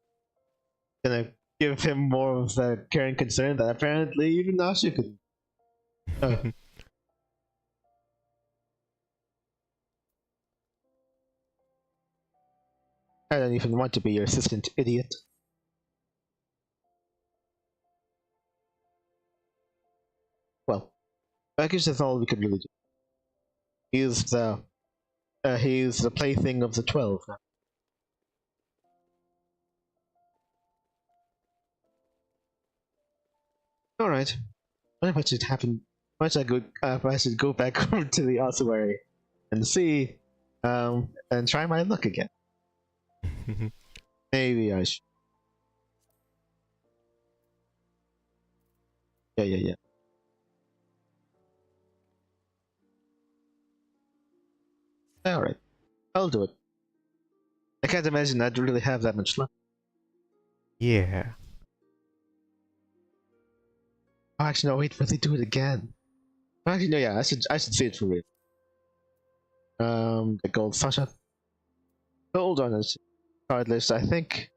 B: Gonna give him more of the care and concern that apparently even Nasha could. I don't even want to be your assistant, idiot. Well, I guess that's all we could really do. He's the plaything of the 12 now. All right. What if I should happen? What should I go? If I should go back over to the ossuary and see, and try my luck again. Maybe I should. Yeah. All right, I'll do it. I can't imagine I'd really have that much luck.
A: Yeah.
B: Oh, actually, no. Wait, will they do it again? Oh, actually, no. Yeah, I should see it for real. The gold Sasha. Hold on, it's card list. I think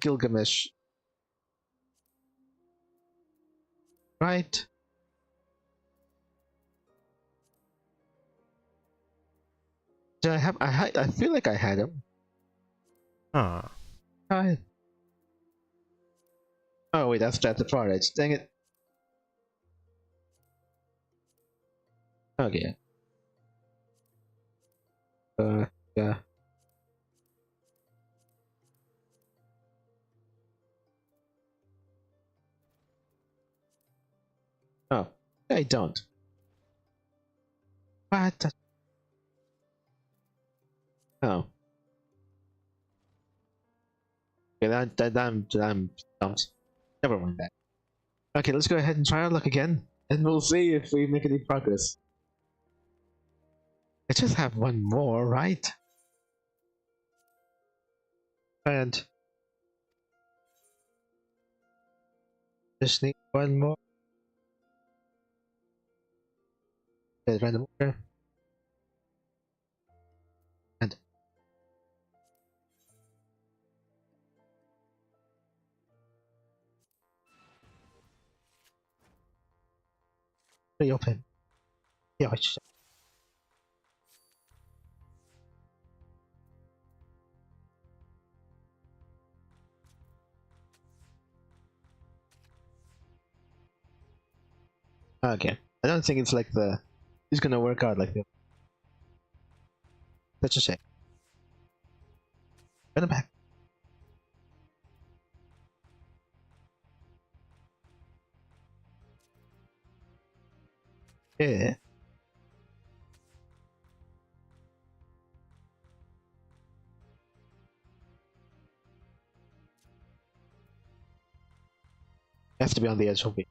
B: Gilgamesh. Right. Did I have? I feel like I had him.
A: Huh.
B: Oh wait, that's the far edge. Dang it. Okay. Yeah. Oh, I don't. What? Oh. Okay, I'm stumped. Never mind that. Okay, let's go ahead and try our luck again, and we'll see if we make any progress. I just have one more, right? And just need one more. Okay, random order. And reopen. Yeah, I should. Okay. I don't think it's like it's gonna work out like that. Let's just check. Run it back. Yeah. Has to be on the edge of B.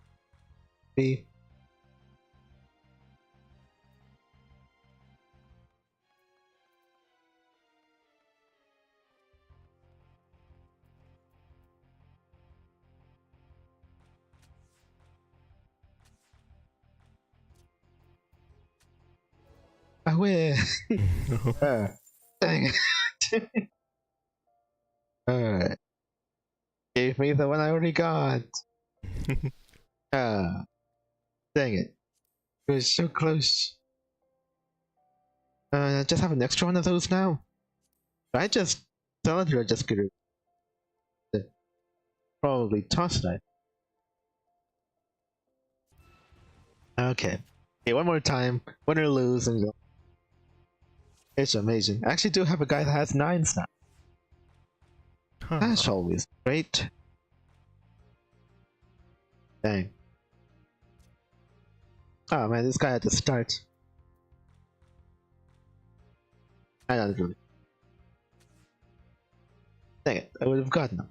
B: I win. Dang it. Alright. Gave me the one I already got. Ah. Dang it. It was so close. I just have an extra one of those now. Should I just sell it, or I just get it? Probably toss it. Okay. Okay, one more time. Win or lose, and go. It's amazing. I actually do have a guy that has 9s now.
A: Huh.
B: That's always great. Dang. Oh man, this guy had to start. I don't really. Dang it, I would have gotten him.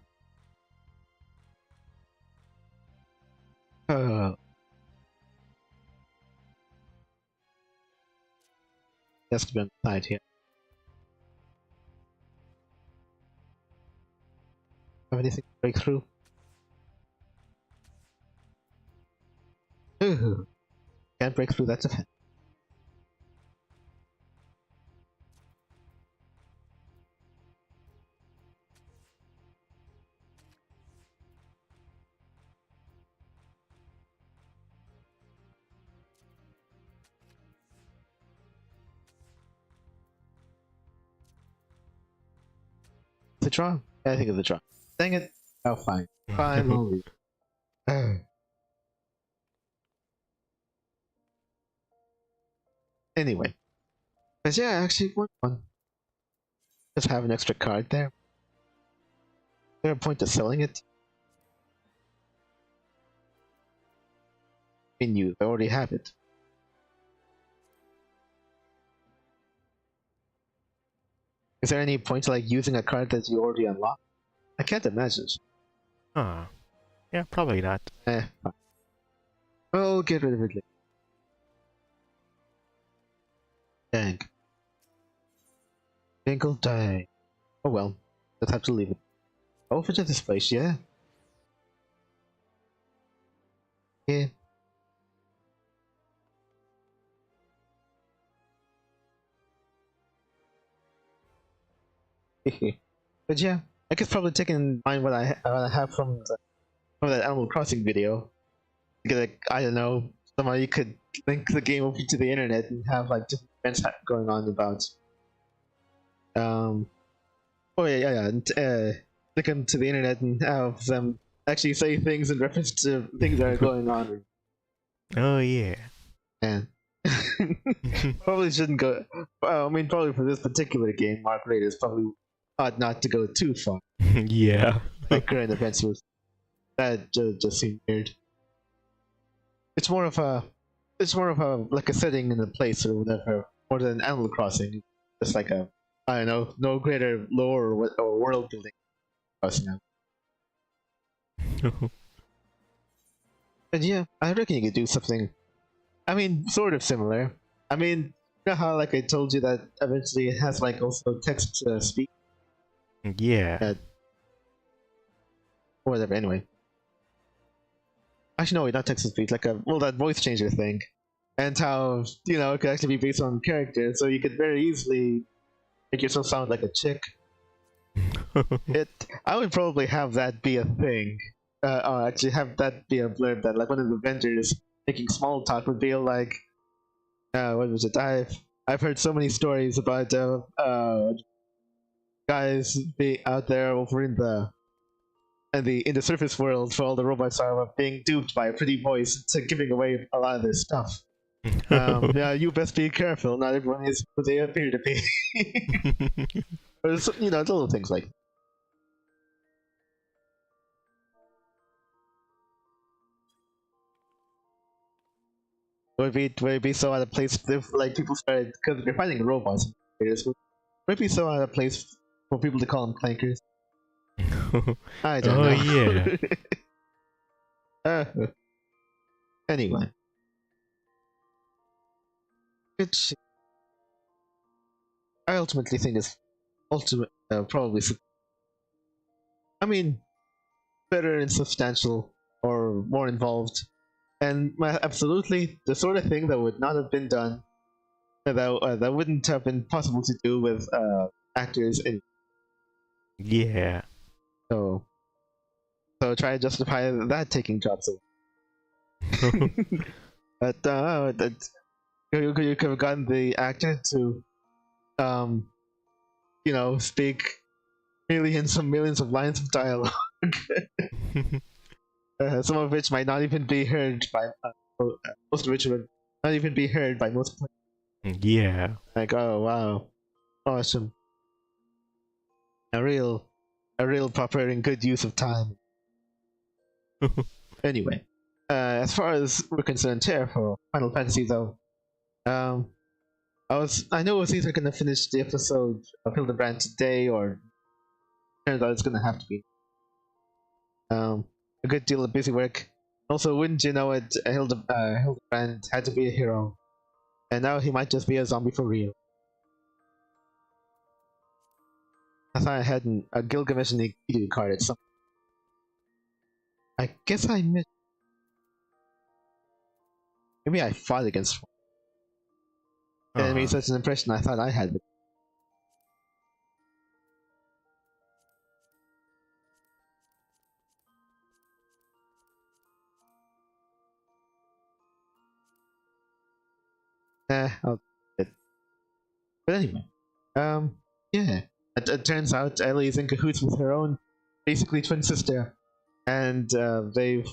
B: Oh. He has to be on the side here. Have anything to break through? Ooh. Can't break through that defense. The draw? Yeah, I think of the draw. Dang it. Oh, fine. Finally. Anyway. Because yeah, I actually won one. Just have an extra card there. Is there a point to selling it? I mean, you already have it. Is there any point to like using a card that you already unlocked? I can't imagine.
A: Huh. Yeah, probably not.
B: Fine. We'll get rid of it later. Dang. Jingle die. Oh well. Let's have to leave it. Over to this place, yeah? Yeah. But yeah, I guess probably take in mind what I have from that Animal Crossing video. Because like, I don't know, somebody could link the game over to the internet and have like different events going on about Oh yeah. And, look into the internet and have them actually say things in reference to things that are going on.
A: Oh yeah.
B: And probably shouldn't go. Well, I mean, probably for this particular game, Mark Raiders probably ought not to go too far.
A: Yeah.
B: Like current events was that just seemed weird. It's more of a, like a setting in a place or whatever, more than Animal Crossing. Just like a, I don't know, no greater lore or world building crossing out. But yeah, I reckon you could do something. I mean, sort of similar. I mean, you know how like I told you that eventually it has like also text to speak.
A: Yeah.
B: Whatever. Anyway, actually no, not text to speech. Like a that voice changer thing, and how it could actually be based on character, so you could very easily make yourself sound like a chick. I would probably have that be a thing. Or actually have that be a blurb that like one of the vendors making small talk would be like, what was it? I've heard so many stories about guys be out there over in the surface world for all the robots are being duped by a pretty voice to giving away a lot of their stuff. Yeah, you best be careful. Not everyone is who they appear to be. Or little things like. Would it be so out of place if like people started because they're fighting robots? Would it be so out of place for people to call them clankers? I don't
A: Oh
B: know.
A: yeah.
B: uh, anyway, which I ultimately think is probably. I mean, better and substantial or more involved, and absolutely the sort of thing that would not have been done, that wouldn't have been possible to do with actors.
A: Yeah.
B: So try to justify that taking jobs away. But you could have gotten the actor to, speak millions and millions of lines of dialogue, some of which might not even be heard by most of which would not even be heard by most players.
A: Yeah.
B: Like, oh wow, awesome, a real proper and good use of time. Anyway, as far as we're concerned here for Final Fantasy though, I know it was either gonna finish the episode of Hildebrand today or turns out it's gonna have to be a good deal of busy work. Also, wouldn't you know it, Hildebrand had to be a hero, and now he might just be a zombie for real. I thought I had a Gilgamesh and Enkidu card at some. I guess I missed. Maybe I fought against one. And it made such an impression I thought I had. I'll. But anyway, yeah. It turns out Ellie is in cahoots with her own, basically twin sister, and they're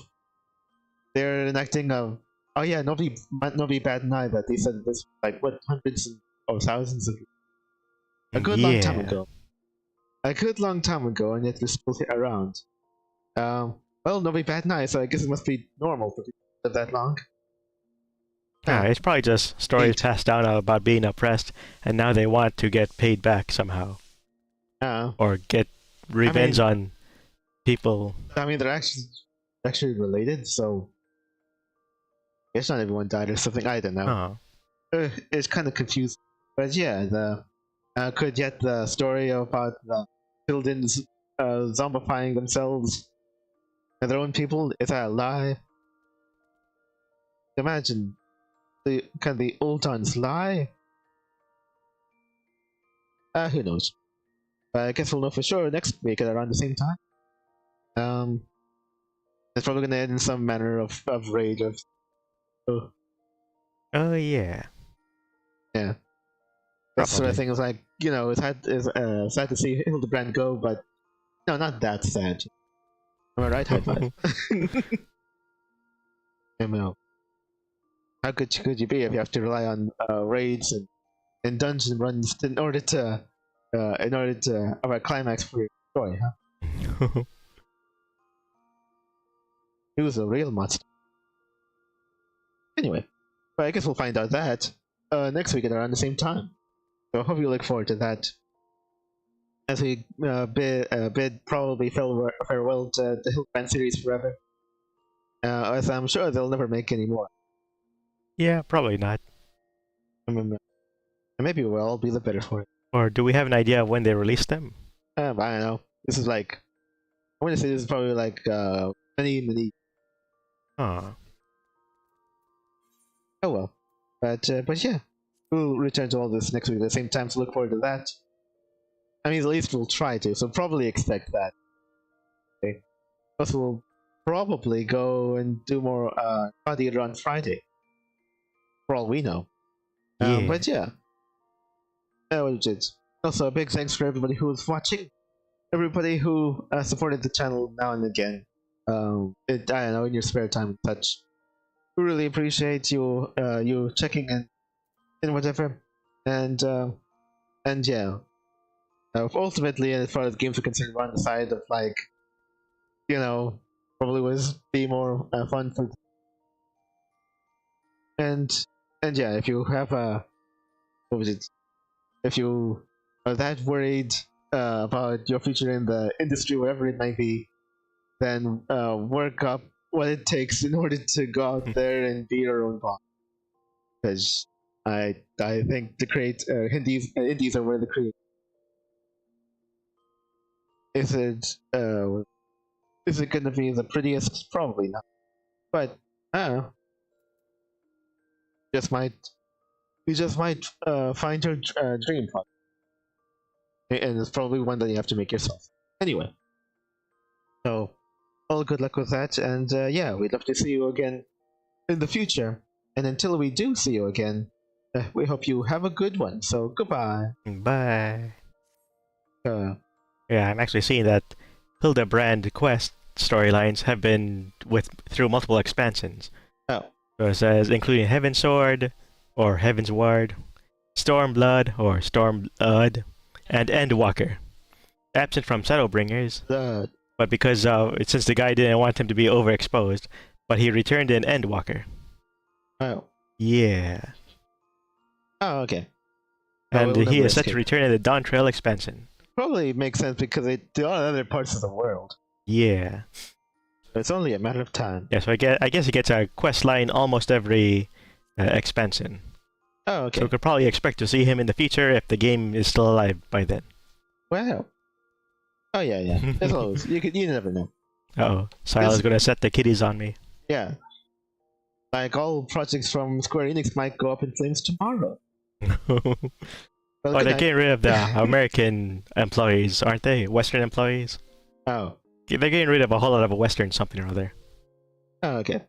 B: enacting a. Oh yeah, nobody bad an eye that they said this like what hundreds or thousands of a good long time ago. A good long time ago, and yet they're still around. Well, nobody bad an eye, so I guess it must be normal for people to live that long.
A: Yeah, it's probably just stories passed down about being oppressed, and now they want to get paid back somehow. Or get revenge on people.
B: I mean, they're actually related, so I guess not everyone died or something. I don't know. It's kind of confusing, but yeah, could yet the story about the Children's zombifying themselves and their own people, is that a lie? Imagine can the Ultons lie? Who knows? But I guess we'll know for sure next week at around the same time. It's probably gonna end in some manner of rage Oh
A: yeah.
B: Yeah. That sort of
A: Probably.
B: thing is like, it's sad to see Hildebrand go, but no, not that sad. Am I right? High five. ML. How could you be if you have to rely on raids and dungeon runs in order to have a climax for your story, huh? He was a real monster. Anyway, but I guess we'll find out that next week at around the same time. So I hope you look forward to that. As we bid probably farewell to the Hildebrand series forever. As I'm sure they'll never make any more.
A: Yeah, probably not.
B: Maybe we'll all be the better for it.
A: Or do we have an idea of when they release them?
B: I don't know. This is like, I want to say this is probably like many.
A: Huh.
B: Oh well, but yeah, we'll return to all this next week at the same time. So look forward to that. I mean, at least we'll try to. So probably expect that. Okay. Plus, we'll probably go and do more Gladiator on Friday. For all we know.
A: Yeah.
B: But yeah. Also, a big thanks for everybody who was watching. Everybody who supported the channel now and again. I don't know, in your spare time and such. We really appreciate you checking in and whatever. And yeah. Ultimately, as far as games are concerned, we're on the side of like, probably was be more fun for. And yeah, if you have if you are that worried about your future in the industry, wherever it might be, then work up what it takes in order to go out there and be your own boss. Because I think the indies are where the create. Is it gonna be the prettiest? Probably not. But I don't know. You just might find your dream project, and it's probably one that you have to make yourself. Anyway, so all good luck with that, and yeah, we'd love to see you again in the future. And until we do see you again, we hope you have a good one. So goodbye.
A: Bye. Yeah, I'm actually seeing that Hildebrand quest storylines have been through multiple expansions.
B: Oh.
A: So it says including Heaven's Sword or Heaven's Ward, Stormblood or Stormblood, and Endwalker. Absent from Shadowbringers, but because since the guy didn't want him to be overexposed, but he returned in Endwalker.
B: Oh.
A: Yeah.
B: Oh, okay.
A: And he is set to return in the Dawn Trail expansion.
B: Probably makes sense because they are in other parts of the world.
A: Yeah.
B: It's only a matter of time.
A: Yeah, so I guess he gets a quest line almost every expansion.
B: Oh, okay.
A: So we could probably expect to see him in the future if the game is still alive by then.
B: Wow. Oh yeah. As always, you never know.
A: Uh-oh. Sila's gonna set the kitties on me.
B: Yeah. Like all projects from Square Enix might go up in flames tomorrow. Well,
A: they're getting rid of the American employees, aren't they? Western employees?
B: Oh.
A: They're getting rid of a whole lot of Western something or other.
B: Oh, okay.